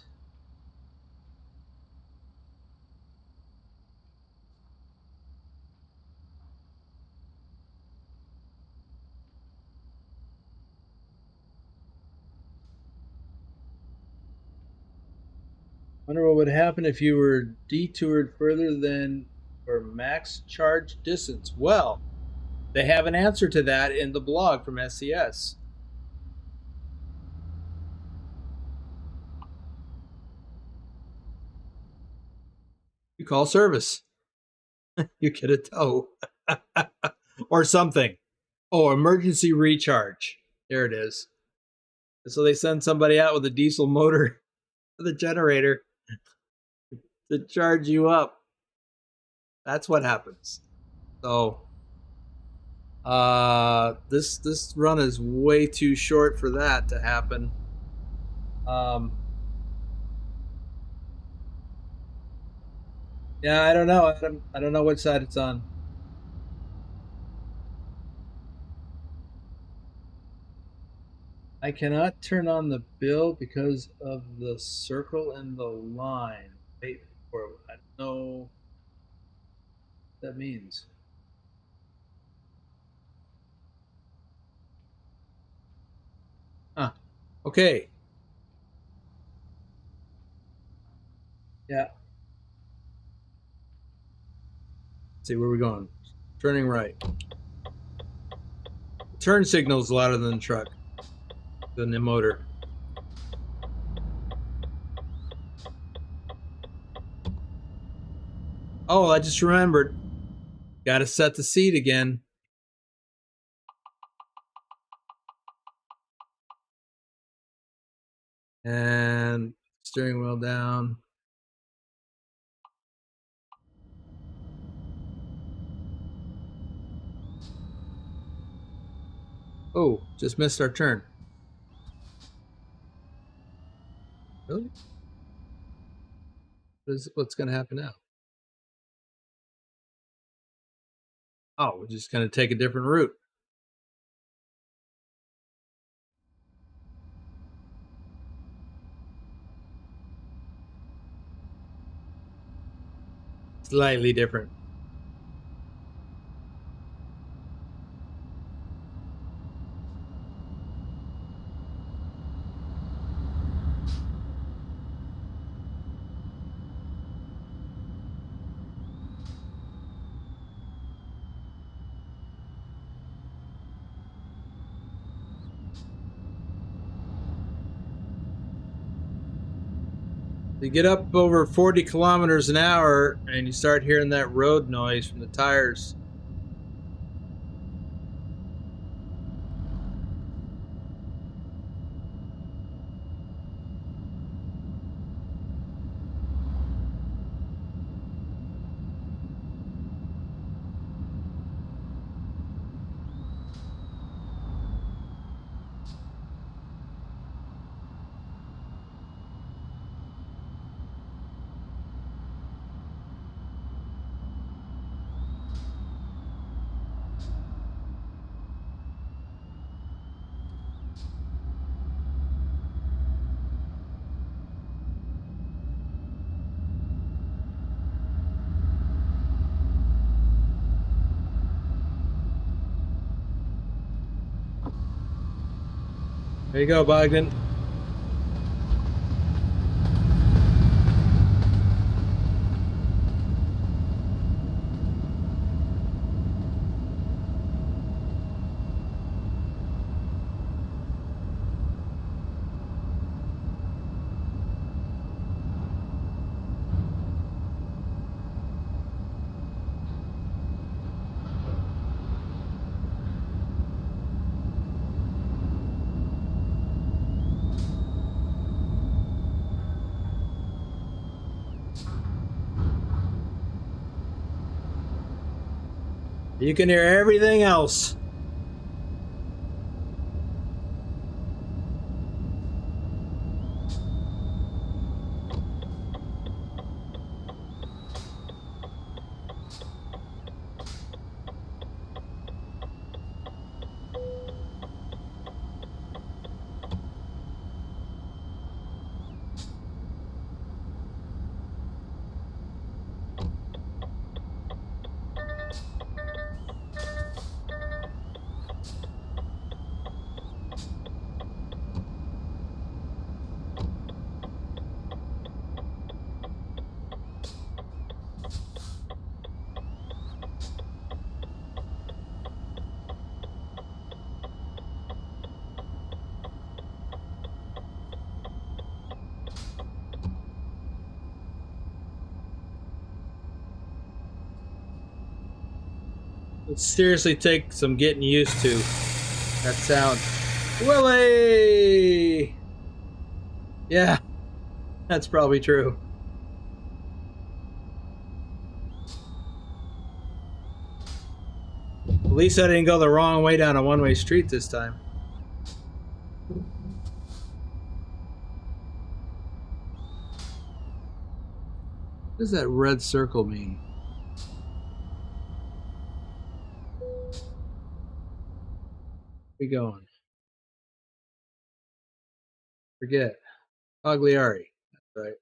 [SPEAKER 1] Wonder what would happen if you were detoured further than your max charge distance. Well, they have an answer to that in the blog from SCS. You call service. You get a tow. Or something. Oh, emergency recharge. There it is. So they send somebody out with a diesel motor for the generator to charge you up. That's what happens. So this run is way too short for that to happen. Yeah, I don't know. I don't know which side it's on. I cannot turn on the build because of the circle and the line. Wait for it. I don't know what that means. Huh. Okay. Yeah. Let's see where we're going. Turning right. Turn signal's louder than the truck, than the motor. Oh, I just remembered. Got to set the seat again. And steering wheel down. Oh, just missed our turn. Really? What's going to happen now? Oh, we're just going to take a different route. Slightly different. You get up over 40 kilometers an hour and you start hearing that road noise from the tires. There you go, Bogdan. You can hear everything else. It seriously takes some getting used to that sound. Willie! Yeah, that's probably true. At least I didn't go the wrong way down a one-way street this time. What does that red circle mean? Where we going? Forget. Pagliari. That's right.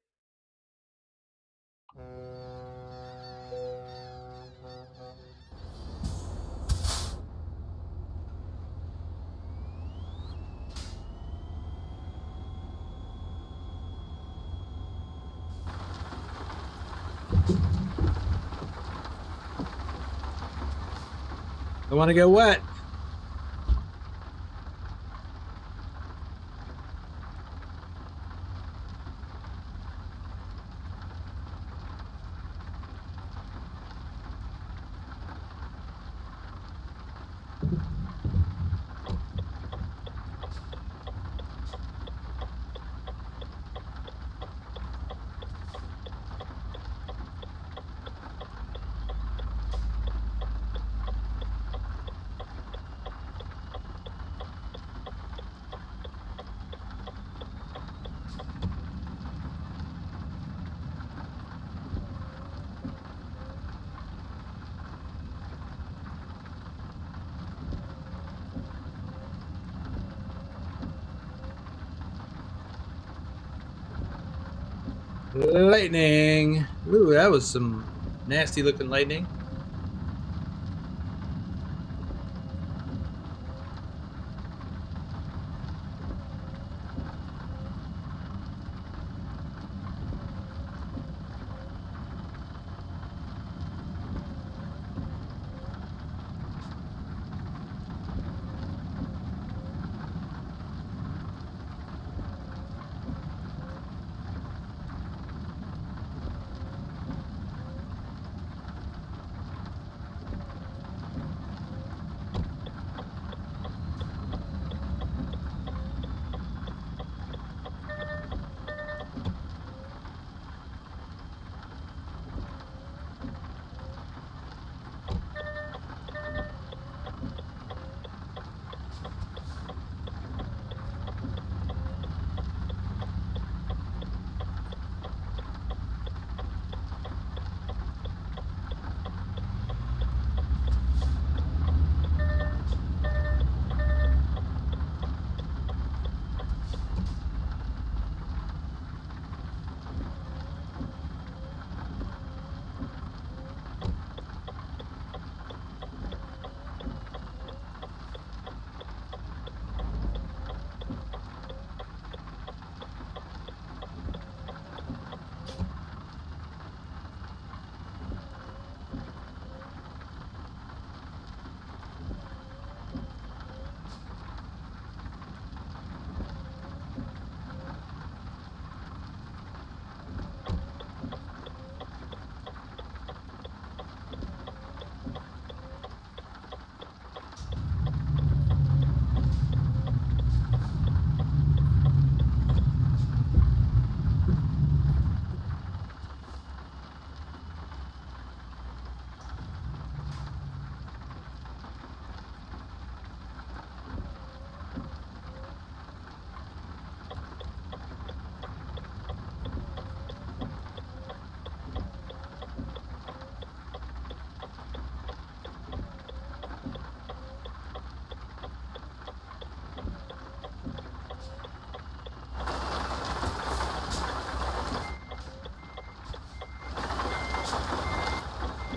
[SPEAKER 1] I want to get wet. Lightning. Ooh, that was some nasty looking lightning.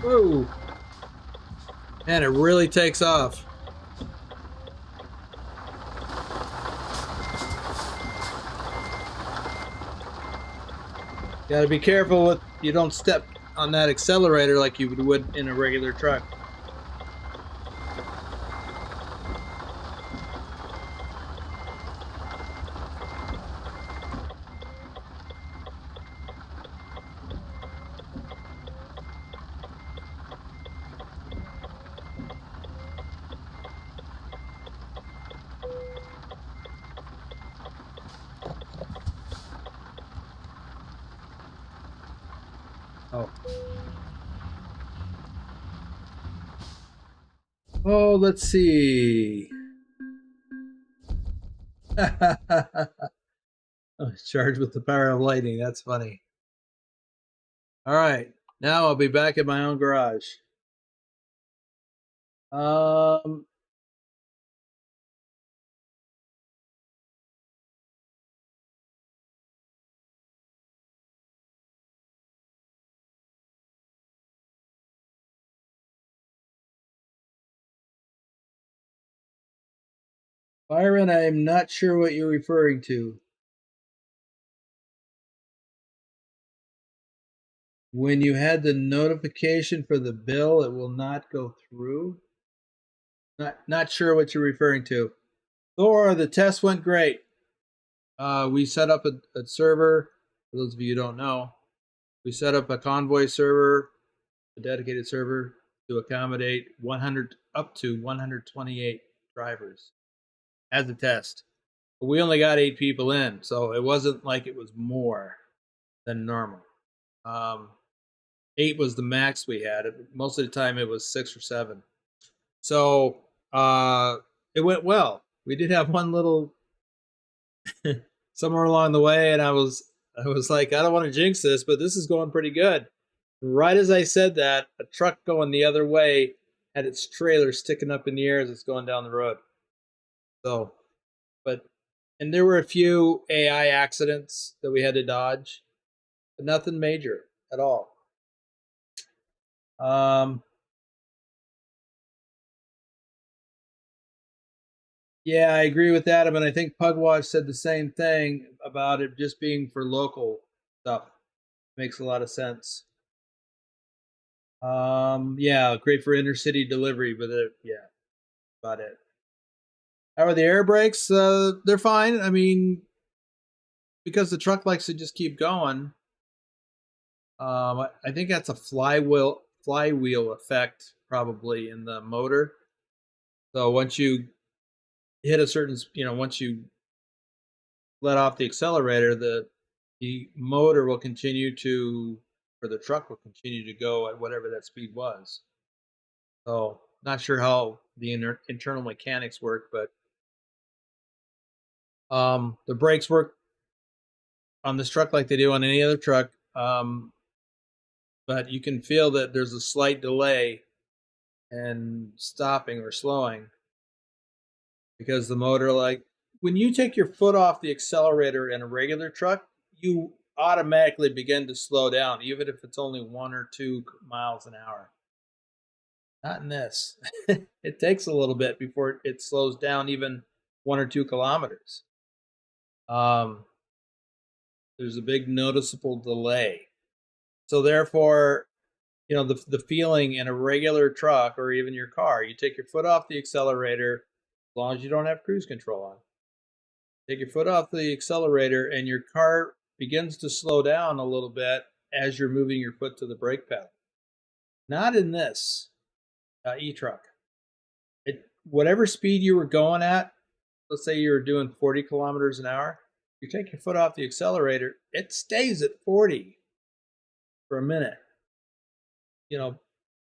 [SPEAKER 1] Whoa. And it really takes off. Got to be careful with you don't step on that accelerator like you would in a regular truck. Oh. Oh, let's see. Oh, charged with the power of lightning. That's funny. All right. Now I'll be back in my own garage. Um, Byron, I'm not sure what you're referring to. When you had the notification for the bill, it will not go through. Not sure what you're referring to. Thor, the test went great. We set up a server. For those of you who don't know, we set up a convoy server, a dedicated server to accommodate 100 up to 128 drivers as a test. But we only got 8 people in, so it wasn't like it was more than normal. 8 was the max we had. Most of the time it was 6 or 7. So it went well. We did have one little somewhere along the way, and I was like, I don't want to jinx this, but this is going pretty good. Right as I said that, a truck going the other way had its trailer sticking up in the air as it's going down the road. So, and there were a few AI accidents that we had to dodge, but nothing major at all. Yeah, I agree with Adam, and I think Pugwash said the same thing about it just being for local stuff. Makes a lot of sense. Yeah, great for intercity delivery, but yeah, about it. How are the air brakes? They're fine. I mean, because the truck likes to just keep going. I think that's a flywheel effect probably in the motor. So once you hit a certain, once you let off the accelerator, the motor will continue to, or the truck will continue to go at whatever that speed was. So not sure how the internal mechanics work, but the brakes work on this truck like they do on any other truck. But you can feel that there's a slight delay in stopping or slowing because the motor, like when you take your foot off the accelerator in a regular truck, you automatically begin to slow down, even if it's only 1 or 2 miles an hour. Not in this. It takes a little bit before it slows down, even 1 or 2 kilometers. There's a big noticeable delay. So therefore, the feeling in a regular truck or even your car, you take your foot off the accelerator, as long as you don't have cruise control on. Take your foot off the accelerator and your car begins to slow down a little bit as you're moving your foot to the brake pedal. Not in this e-truck. Whatever speed you were going at, let's say you were doing 40 kilometers an hour, you take your foot off the accelerator, it stays at 40 for a minute.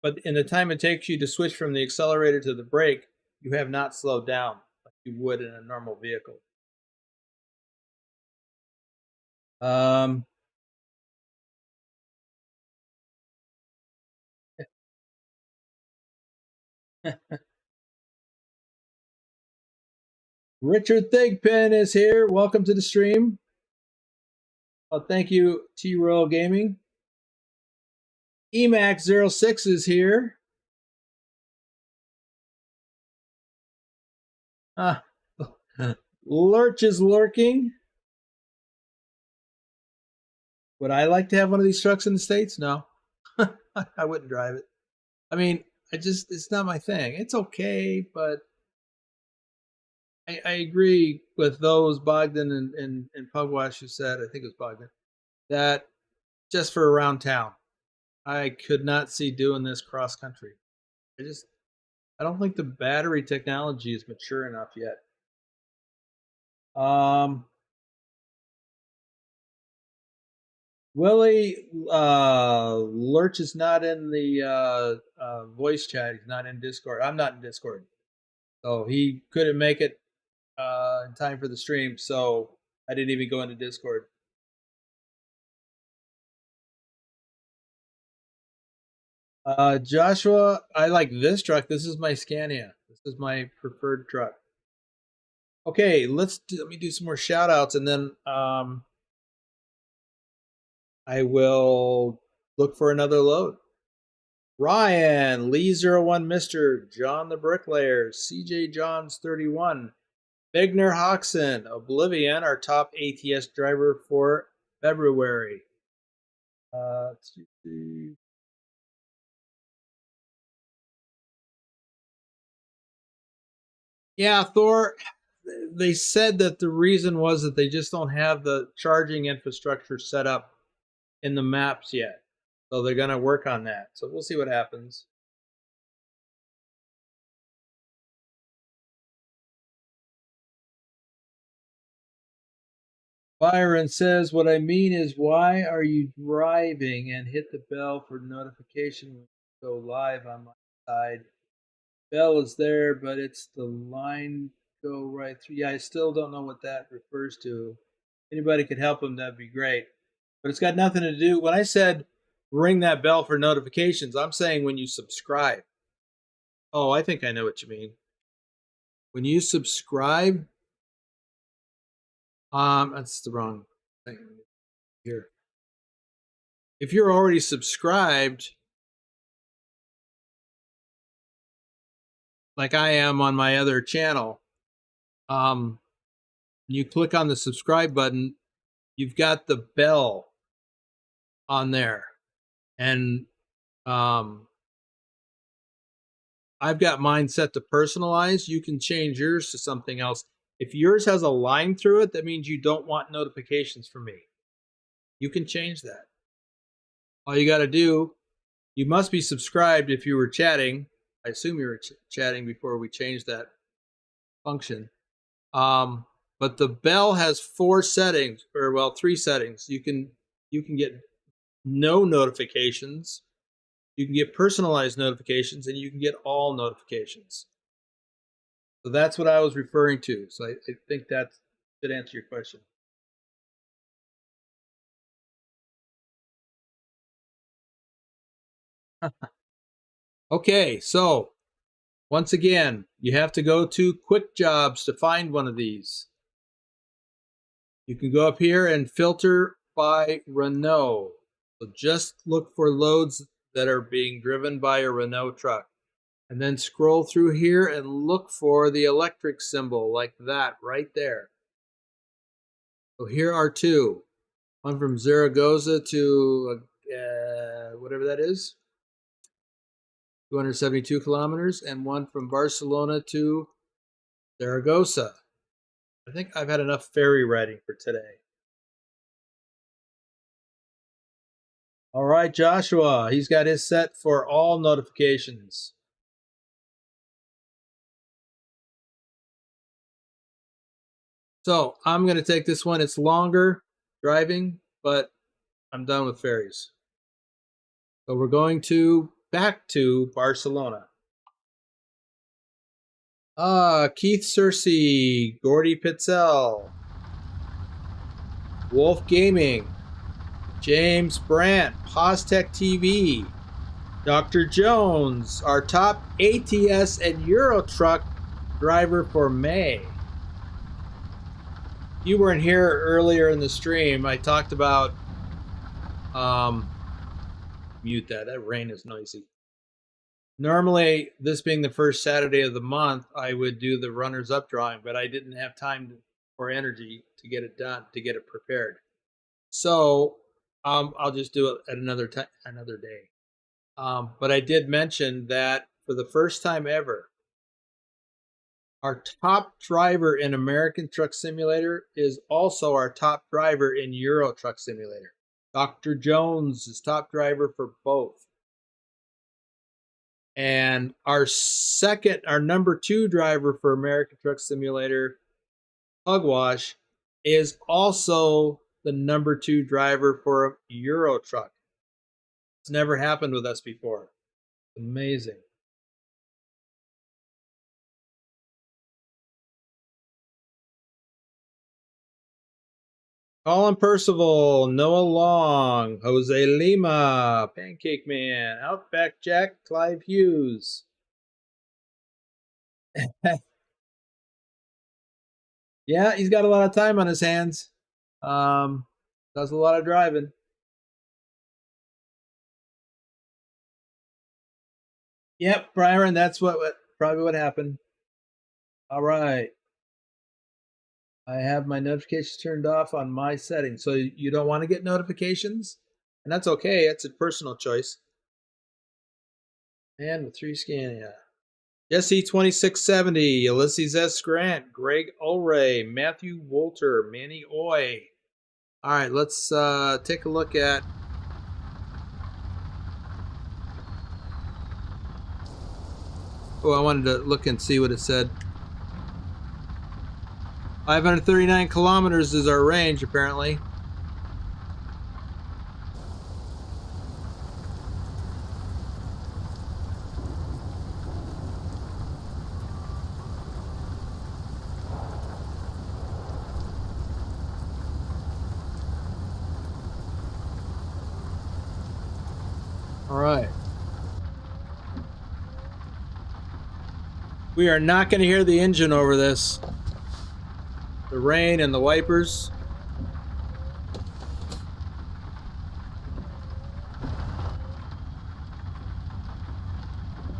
[SPEAKER 1] But in the time it takes you to switch from the accelerator to the brake, you have not slowed down like you would in a normal vehicle. Richard Thigpen is here. Welcome to the stream. Thank you, T-Royal Gaming. Emax06 is here. Lurch is lurking. Would I like to have one of these trucks in the States? No. I wouldn't drive it. I mean, it's not my thing. It's okay, but I agree with those, Bogdan and Pugwash, who said, I think it was Bogdan, that just for around town, I could not see doing this cross country. I don't think the battery technology is mature enough yet. Willie Lurch is not in the voice chat. He's not in Discord. I'm not in Discord, so he couldn't make it in time for the stream. So I didn't even go into Discord. Joshua, I like this truck. This is my Scania. This is my preferred truck. Okay, let me do some more shout outs, and then I will look for another load. Ryan, Lee01 Mr., John the Bricklayer, CJ Johns 31, Bigner Hoxon, Oblivion, our top ATS driver for February. Yeah, Thor, they said that the reason was that they just don't have the charging infrastructure set up in the maps yet. So they're going to work on that. So we'll see what happens. Byron says, what I mean is, why are you driving and hit the bell for notification when you go live on my side? Bell is there, but it's the line go right through. Yeah, I still don't know what that refers to. Anybody could help him, that'd be great. But it's got nothing to do. When I said ring that bell for notifications, I'm saying when you subscribe. Oh, I think I know what you mean. When you subscribe, that's the wrong thing here. If you're already subscribed, like I am on my other channel, you click on the subscribe button, you've got the bell on there. And I've got mine set to personalize. You can change yours to something else. If yours has a line through it, that means you don't want notifications from me. You can change that. All you got to do, you must be subscribed if you were chatting. I assume you were chatting before we changed that function. But the bell has 4 settings, or well, 3 settings. You can get no notifications, you can get personalized notifications, and you can get all notifications. So that's what I was referring to. So I think that should answer your question. Okay, so once again, you have to go to Quick Jobs to find one of these. You can go up here and filter by Renault. So just look for loads that are being driven by a Renault truck. And then scroll through here and look for the electric symbol like that right there. So here are 2. One from Zaragoza to whatever that is, 272 kilometers, and one from Barcelona to Zaragoza. I think I've had enough ferry riding for today. All right, Joshua, he's got his set for all notifications. So I'm going to take this one. It's longer driving, but I'm done with ferries. So we're going back to Barcelona. Keith Searcy, Gordy Pitzel, Wolf Gaming, James Brandt, Postech TV, Dr. Jones, our top ATS and Euro truck driver for May. You weren't here earlier in the stream. I talked about mute that. That rain is noisy. Normally, this being the first Saturday of the month, I would do the runners-up drawing, but I didn't have time or energy to get it done, to get it prepared. So I'll just do it at another time, another day. But I did mention that for the first time ever, our top driver in American Truck Simulator is also our top driver in Euro Truck Simulator. Dr. Jones is top driver for both. And our number 2 driver for American Truck Simulator, Pugwash, is also the number 2 driver for Euro Truck. It's never happened with us before. Amazing. Colin Percival, Noah Long, Jose Lima, Pancake Man, Outback Jack, Clive Hughes. Yeah, he's got a lot of time on his hands. Does a lot of driving. Yep, Byron, that's probably what happened. All right. I have my notifications turned off on my settings. So you don't want to get notifications? And that's okay. It's a personal choice. And with 3 Scania. Jesse 2670, Ulysses S. Grant, Greg Ulray, Matthew Wolter, Manny Oy. All right, let's take a look at. Oh, I wanted to look and see what it said. 539 kilometers is our range, apparently. All right. We are not going to hear the engine over this. The rain and the wipers.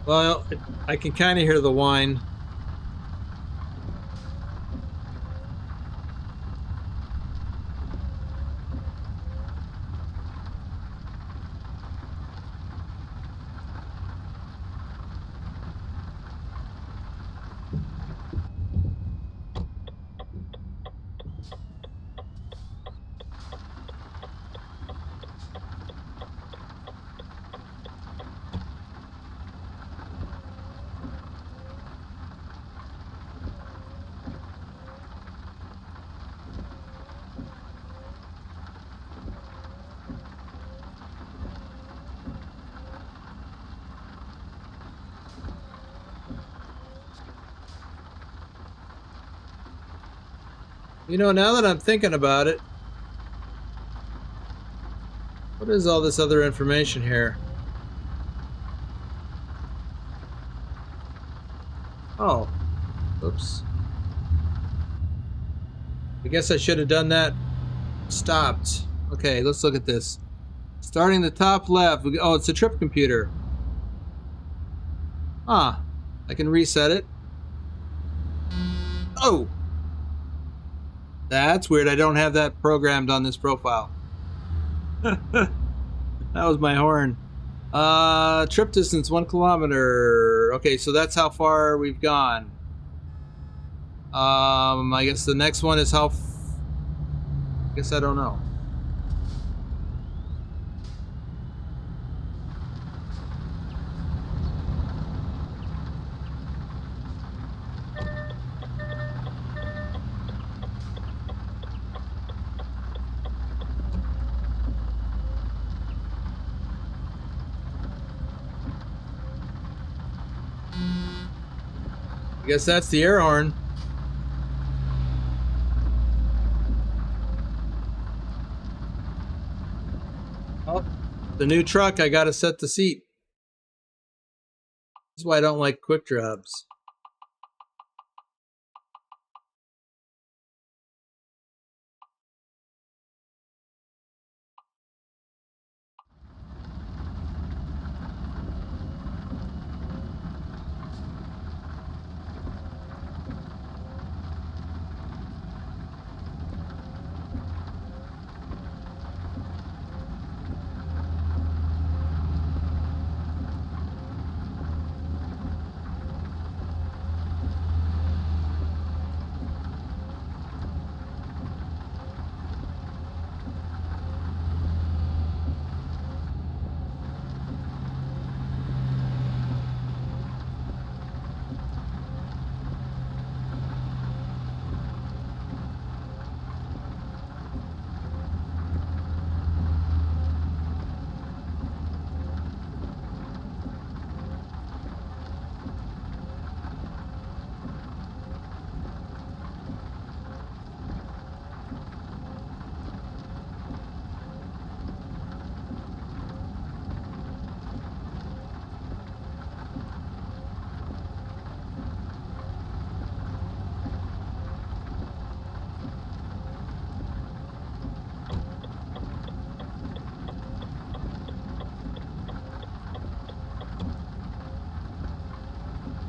[SPEAKER 1] Well, I can kind of hear the whine. You know, now that I'm thinking about it, what is all this other information here? Oh, oops. I guess I should have done that. Stopped. Okay, let's look at this. Starting the top left. Oh, it's a trip computer. Ah, I can reset it. Oh! That's weird. I don't have that programmed on this profile. That was my horn. Trip distance 1 kilometer. Okay, so that's how far we've gone. I guess the next one is how. I guess I don't know. I guess that's the air horn. Oh, the new truck, I gotta set the seat. This is why I don't like quick jobs.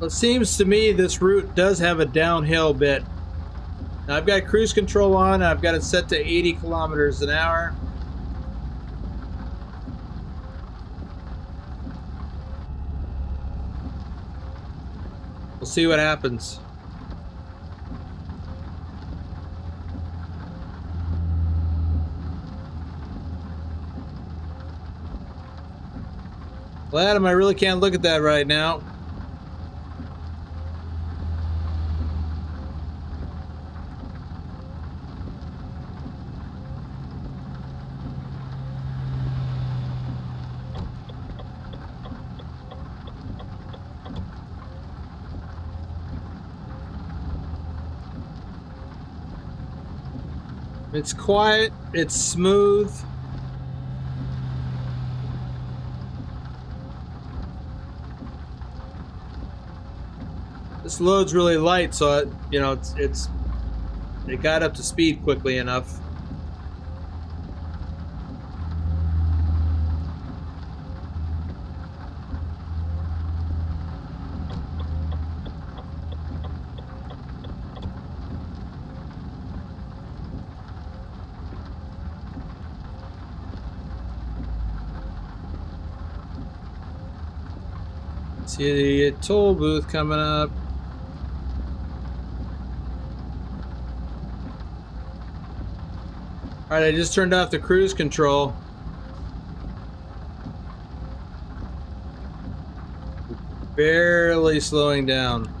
[SPEAKER 1] It seems to me this route does have a downhill bit. Now I've got cruise control on. I've got it set to 80 kilometers an hour. We'll see what happens. Well, Adam, I really can't look at that right now. It's quiet, it's smooth. This load's really light, so it got up to speed quickly enough. See the toll booth coming up. All right, I just turned off the cruise control. Barely slowing down.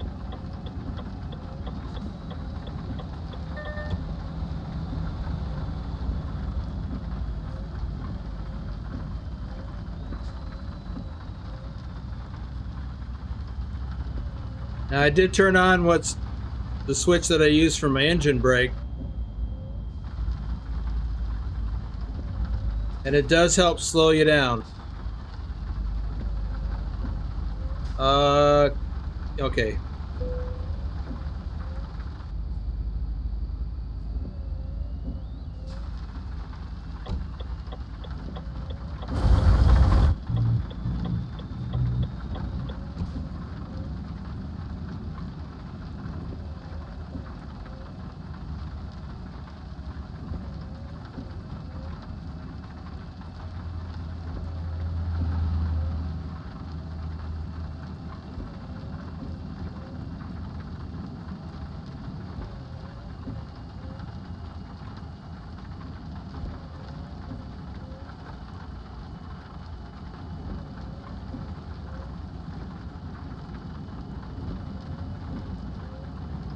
[SPEAKER 1] Now I did turn on what's the switch that I use for my engine brake. And it does help slow you down. Okay.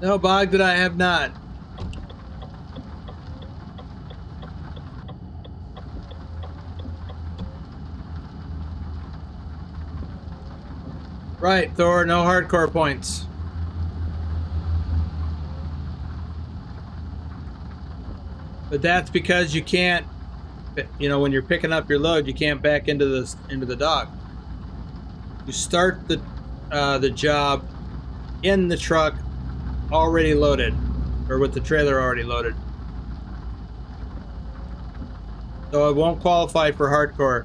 [SPEAKER 1] No, Bogdan, I have not. Right, Thor, no hardcore points. But that's because you can't, when you're picking up your load, you can't back into the dock. You start the job in the truck already loaded, or with the trailer already loaded. So it won't qualify for hardcore.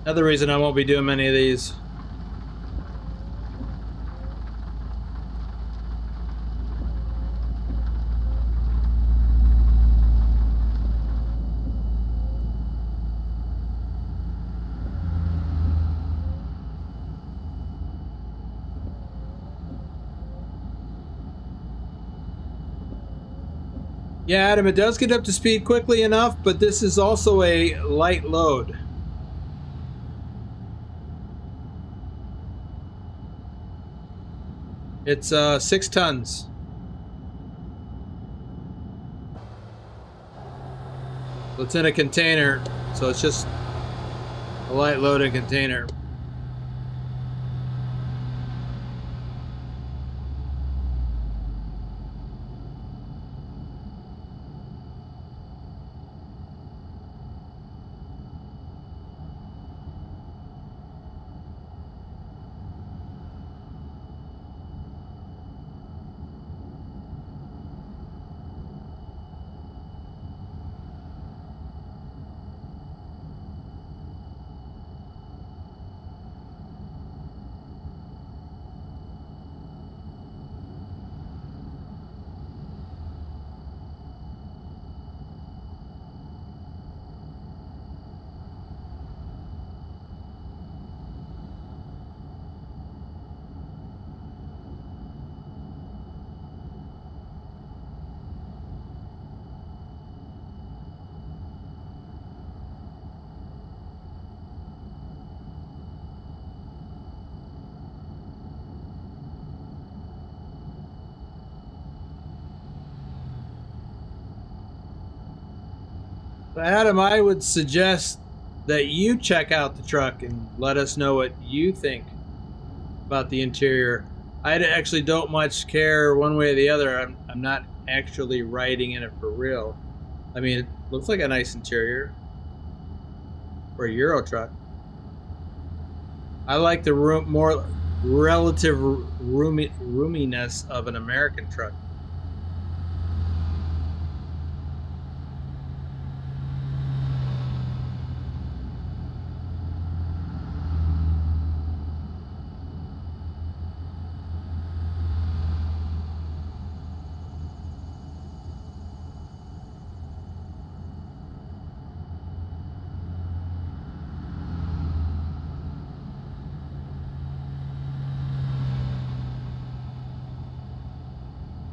[SPEAKER 1] Another reason I won't be doing many of these. Yeah, Adam, it does get up to speed quickly enough, but this is also a light load. It's 6 tons. So it's in a container, so it's just a light loaded container. Adam, I would suggest that you check out the truck and let us know what you think about the interior. I actually don't much care one way or the other. I'm not actually riding in it for real. I mean, it looks like a nice interior for a Euro truck. I like the more relative roominess of an American truck.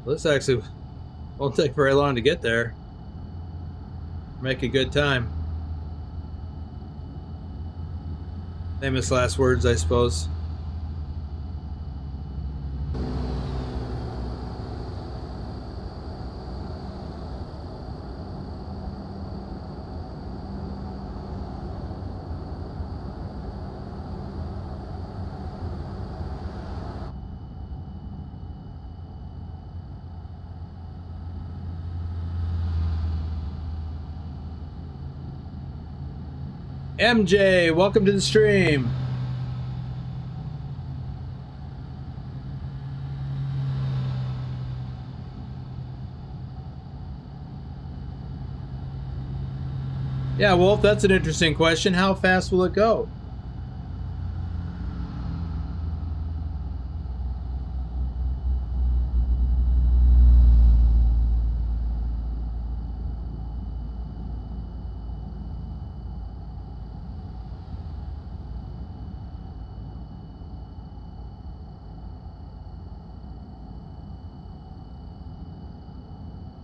[SPEAKER 1] Well, this actually won't take very long to get there. Make a good time. Famous last words, I suppose. MJ, welcome to the stream. Yeah, Wolf, that's an interesting question. How fast will it go?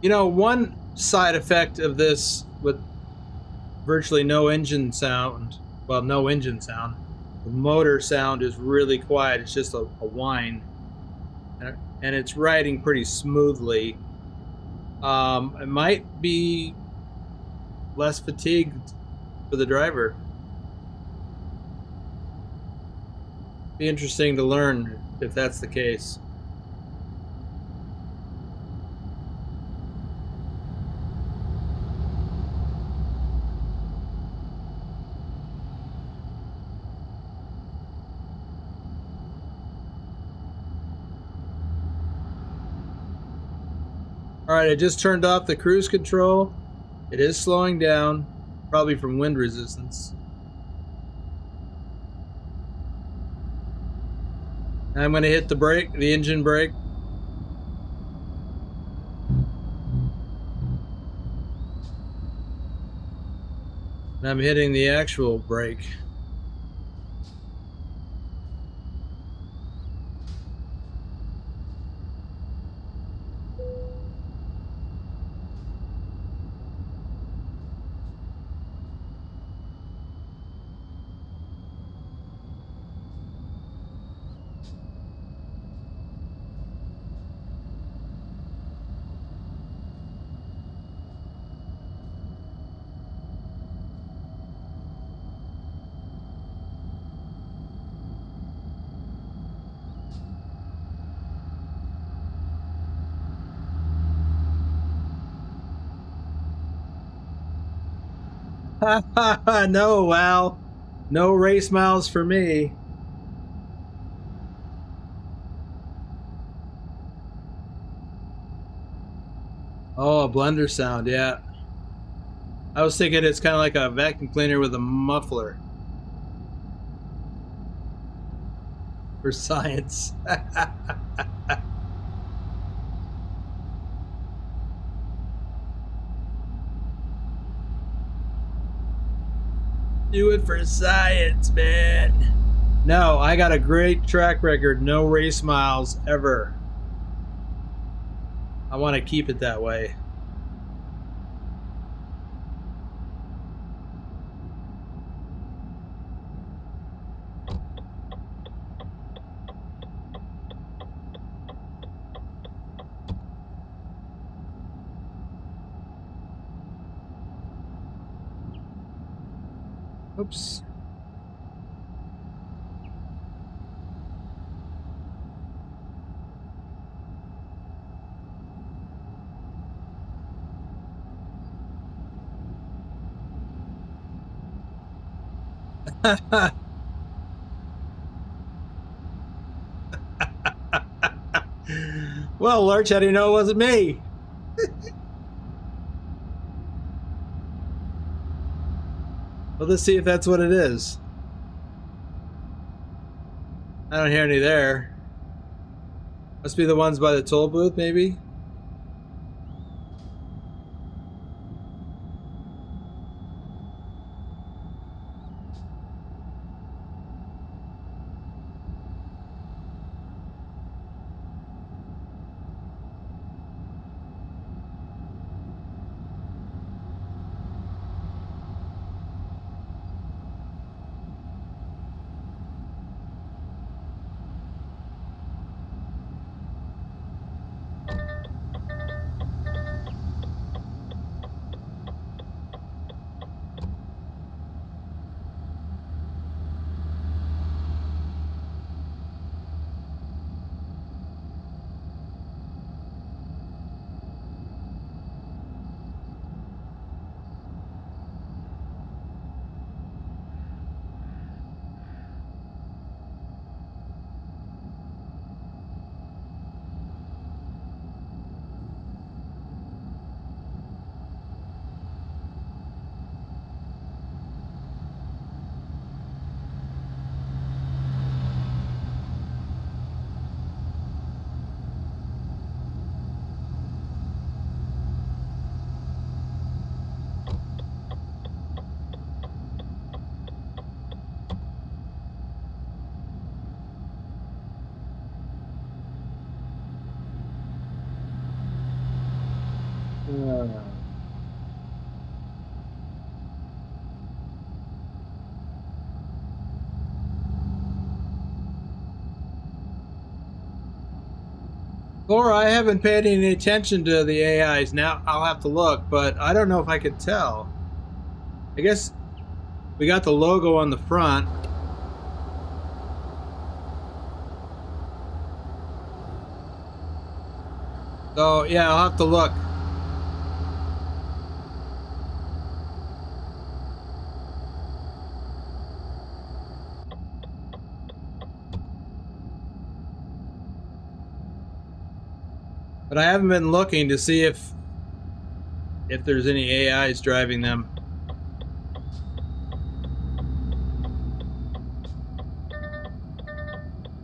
[SPEAKER 1] You know, one side effect of this with virtually no engine sound, well, no engine sound, the motor sound is really quiet. It's just a whine, and it's riding pretty smoothly. It might be less fatigued for the driver. Be interesting to learn if that's the case. All right, I just turned off the cruise control. It is slowing down, probably from wind resistance. I'm going to hit the brake, the engine brake. And I'm hitting the actual brake. No, Val. No race miles for me. Oh, a blender sound, yeah. I was thinking it's kind of like a vacuum cleaner with a muffler. For science. Do it for science, man. No, I got a great track record. No race miles ever. I want to keep it that way. Oops. Well, Lurch, how do you know it wasn't me? Well, let's see if that's what it is. I don't hear any there. Must be the ones by the toll booth, maybe? Or I haven't paid any attention to the AIs. Now I'll have to look, but I don't know if I could tell. I guess we got the logo on the front. So yeah, I'll have to look. But I haven't been looking to see if there's any AIs driving them.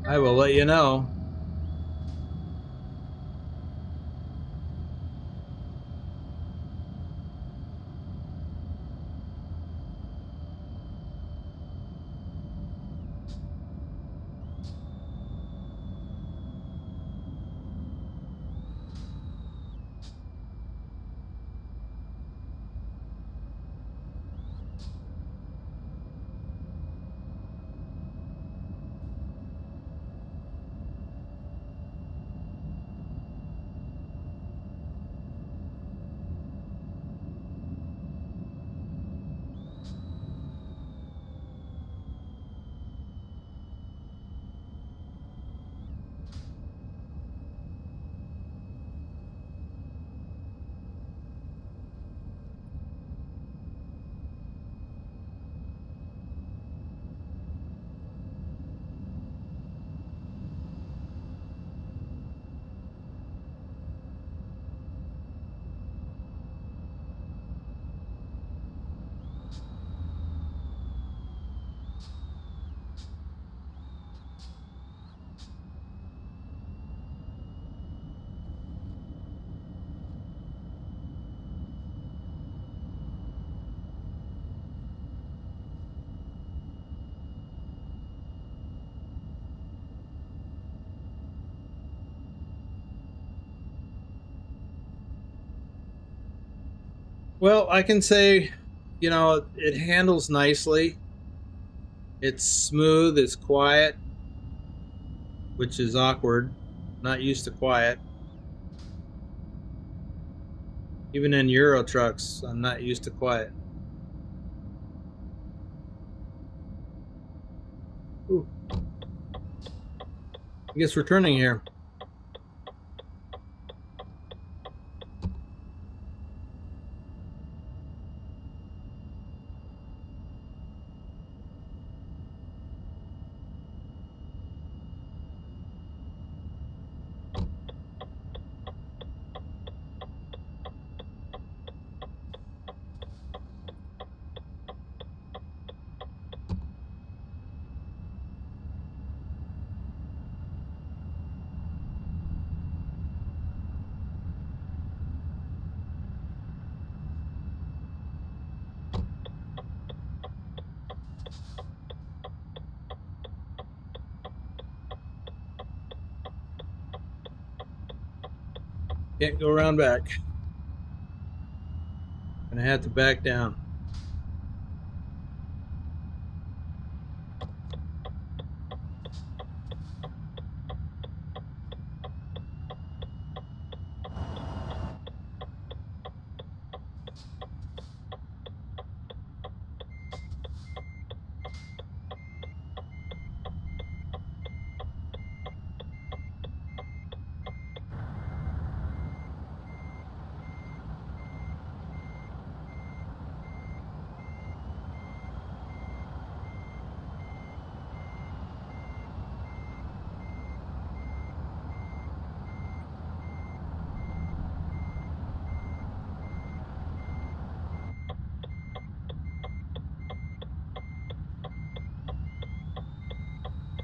[SPEAKER 1] I will let you know. Well, I can say, you know, it handles nicely. It's smooth, it's quiet, which is awkward. Not used to quiet. Even in Euro trucks, I'm not used to quiet. Ooh. I guess we're turning here. Can't go around back. Gonna have to back down.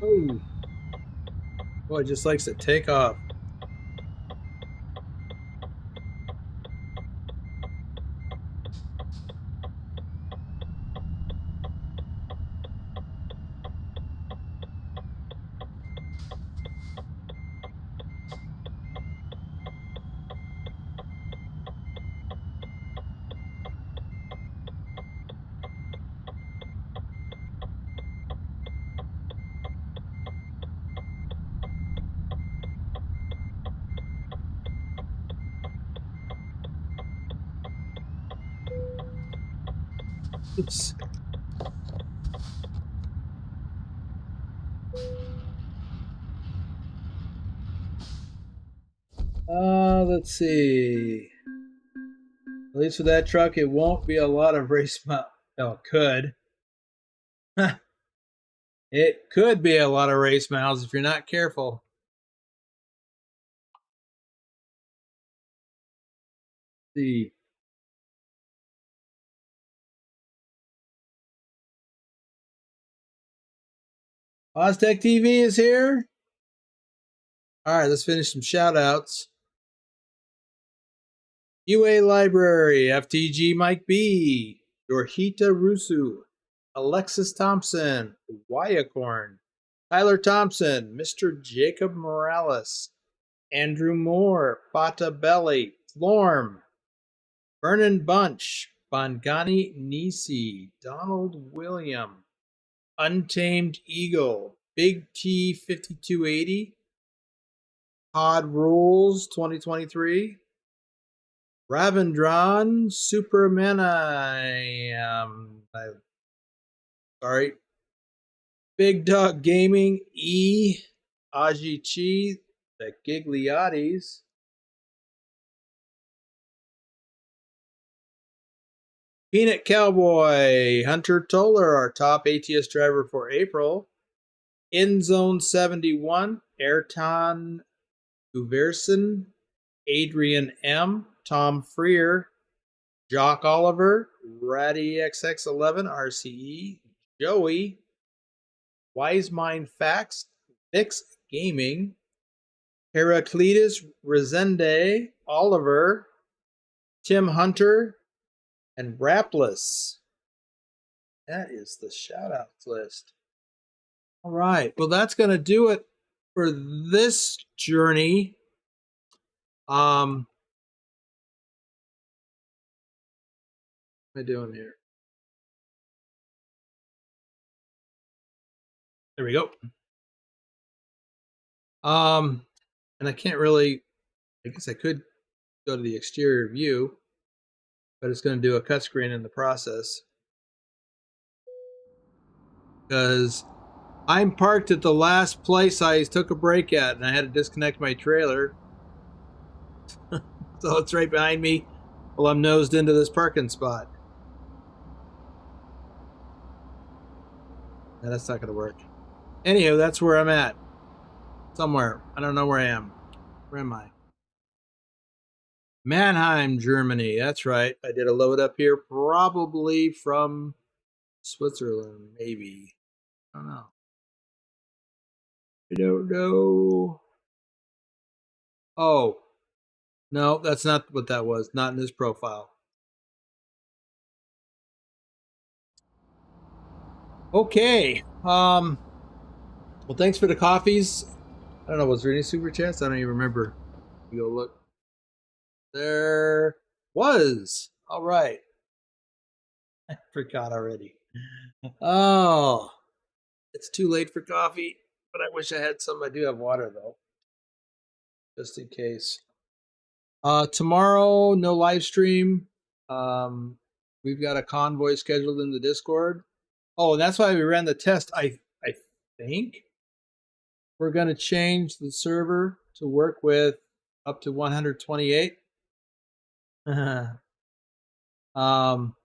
[SPEAKER 1] Oh, boy, it just likes to take off. Oops. Let's see. At least with that truck, it won't be a lot of race miles. Oh, it could. It could be a lot of race miles if you're not careful. The Oztech TV is here. All right, let's finish some shout outs. UA Library, FTG Mike B, Dorhita Rusu, Alexis Thompson, Wyacorn, Tyler Thompson, Mr. Jacob Morales, Andrew Moore, Fata Belly, Florm, Vernon Bunch, Bongani Nisi, Donald William, Untamed Eagle, Big T 5280, Pod Rules 2023, Ravendron, Superman, sorry, Big Dog Gaming, Aji Chi, the Gigliottis, Peanut Cowboy, Hunter Toller, our top ATS driver for April, InZone 71, Ayrton Guverson, Adrian M, Tom Freer, Jock Oliver, Ratty XX11, RCE, Joey, Wise Mind Facts, Vix Gaming, Heraclitus Resende, Oliver, Tim Hunter, and Rapless. That is the shout-outs list. All right. Well, that's going to do it for this journey. What am I doing here? There we go. And I can't really, I guess I could go to the exterior view, but it's going to do a cut screen in the process because I'm parked at the last place I took a break at, and I had to disconnect my trailer. So it's right behind me while I'm nosed into this parking spot. No, that's not going to work. Anywho, that's where I'm at. Somewhere. I don't know where I am. Where am I? Mannheim, Germany. That's right. I did a load up here, probably from Switzerland, maybe. I don't know. I don't know. Oh, no, that's not what that was. Not in this profile. Okay. Well, thanks for the coffees. I don't know. Was there any super chats? I don't even remember. You go look. There was. All right. I forgot already. Oh, it's too late for coffee, but I wish I had some. I do have water though, just in case. Tomorrow, no live stream. Um, we've got a convoy scheduled in the Discord. Oh, and that's why we ran the test. I think we're going to change the server to work with up to 128. um,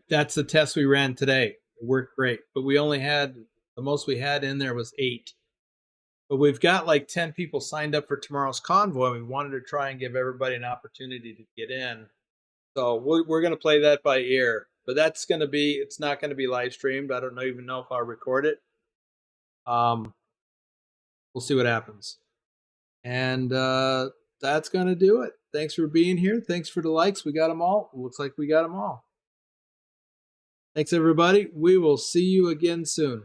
[SPEAKER 1] that's the test we ran today. It worked great, but we only had the most we had in there was 8. But we've got like 10 people signed up for tomorrow's convoy. We wanted to try and give everybody an opportunity to get in. So we're going to play that by ear. But that's going to be, it's not going to be live streamed. I don't even know if I'll record it. We'll see what happens. And that's going to do it. Thanks for being here. Thanks for the likes. We got them all. Looks like we got them all. Thanks, everybody. We will see you again soon.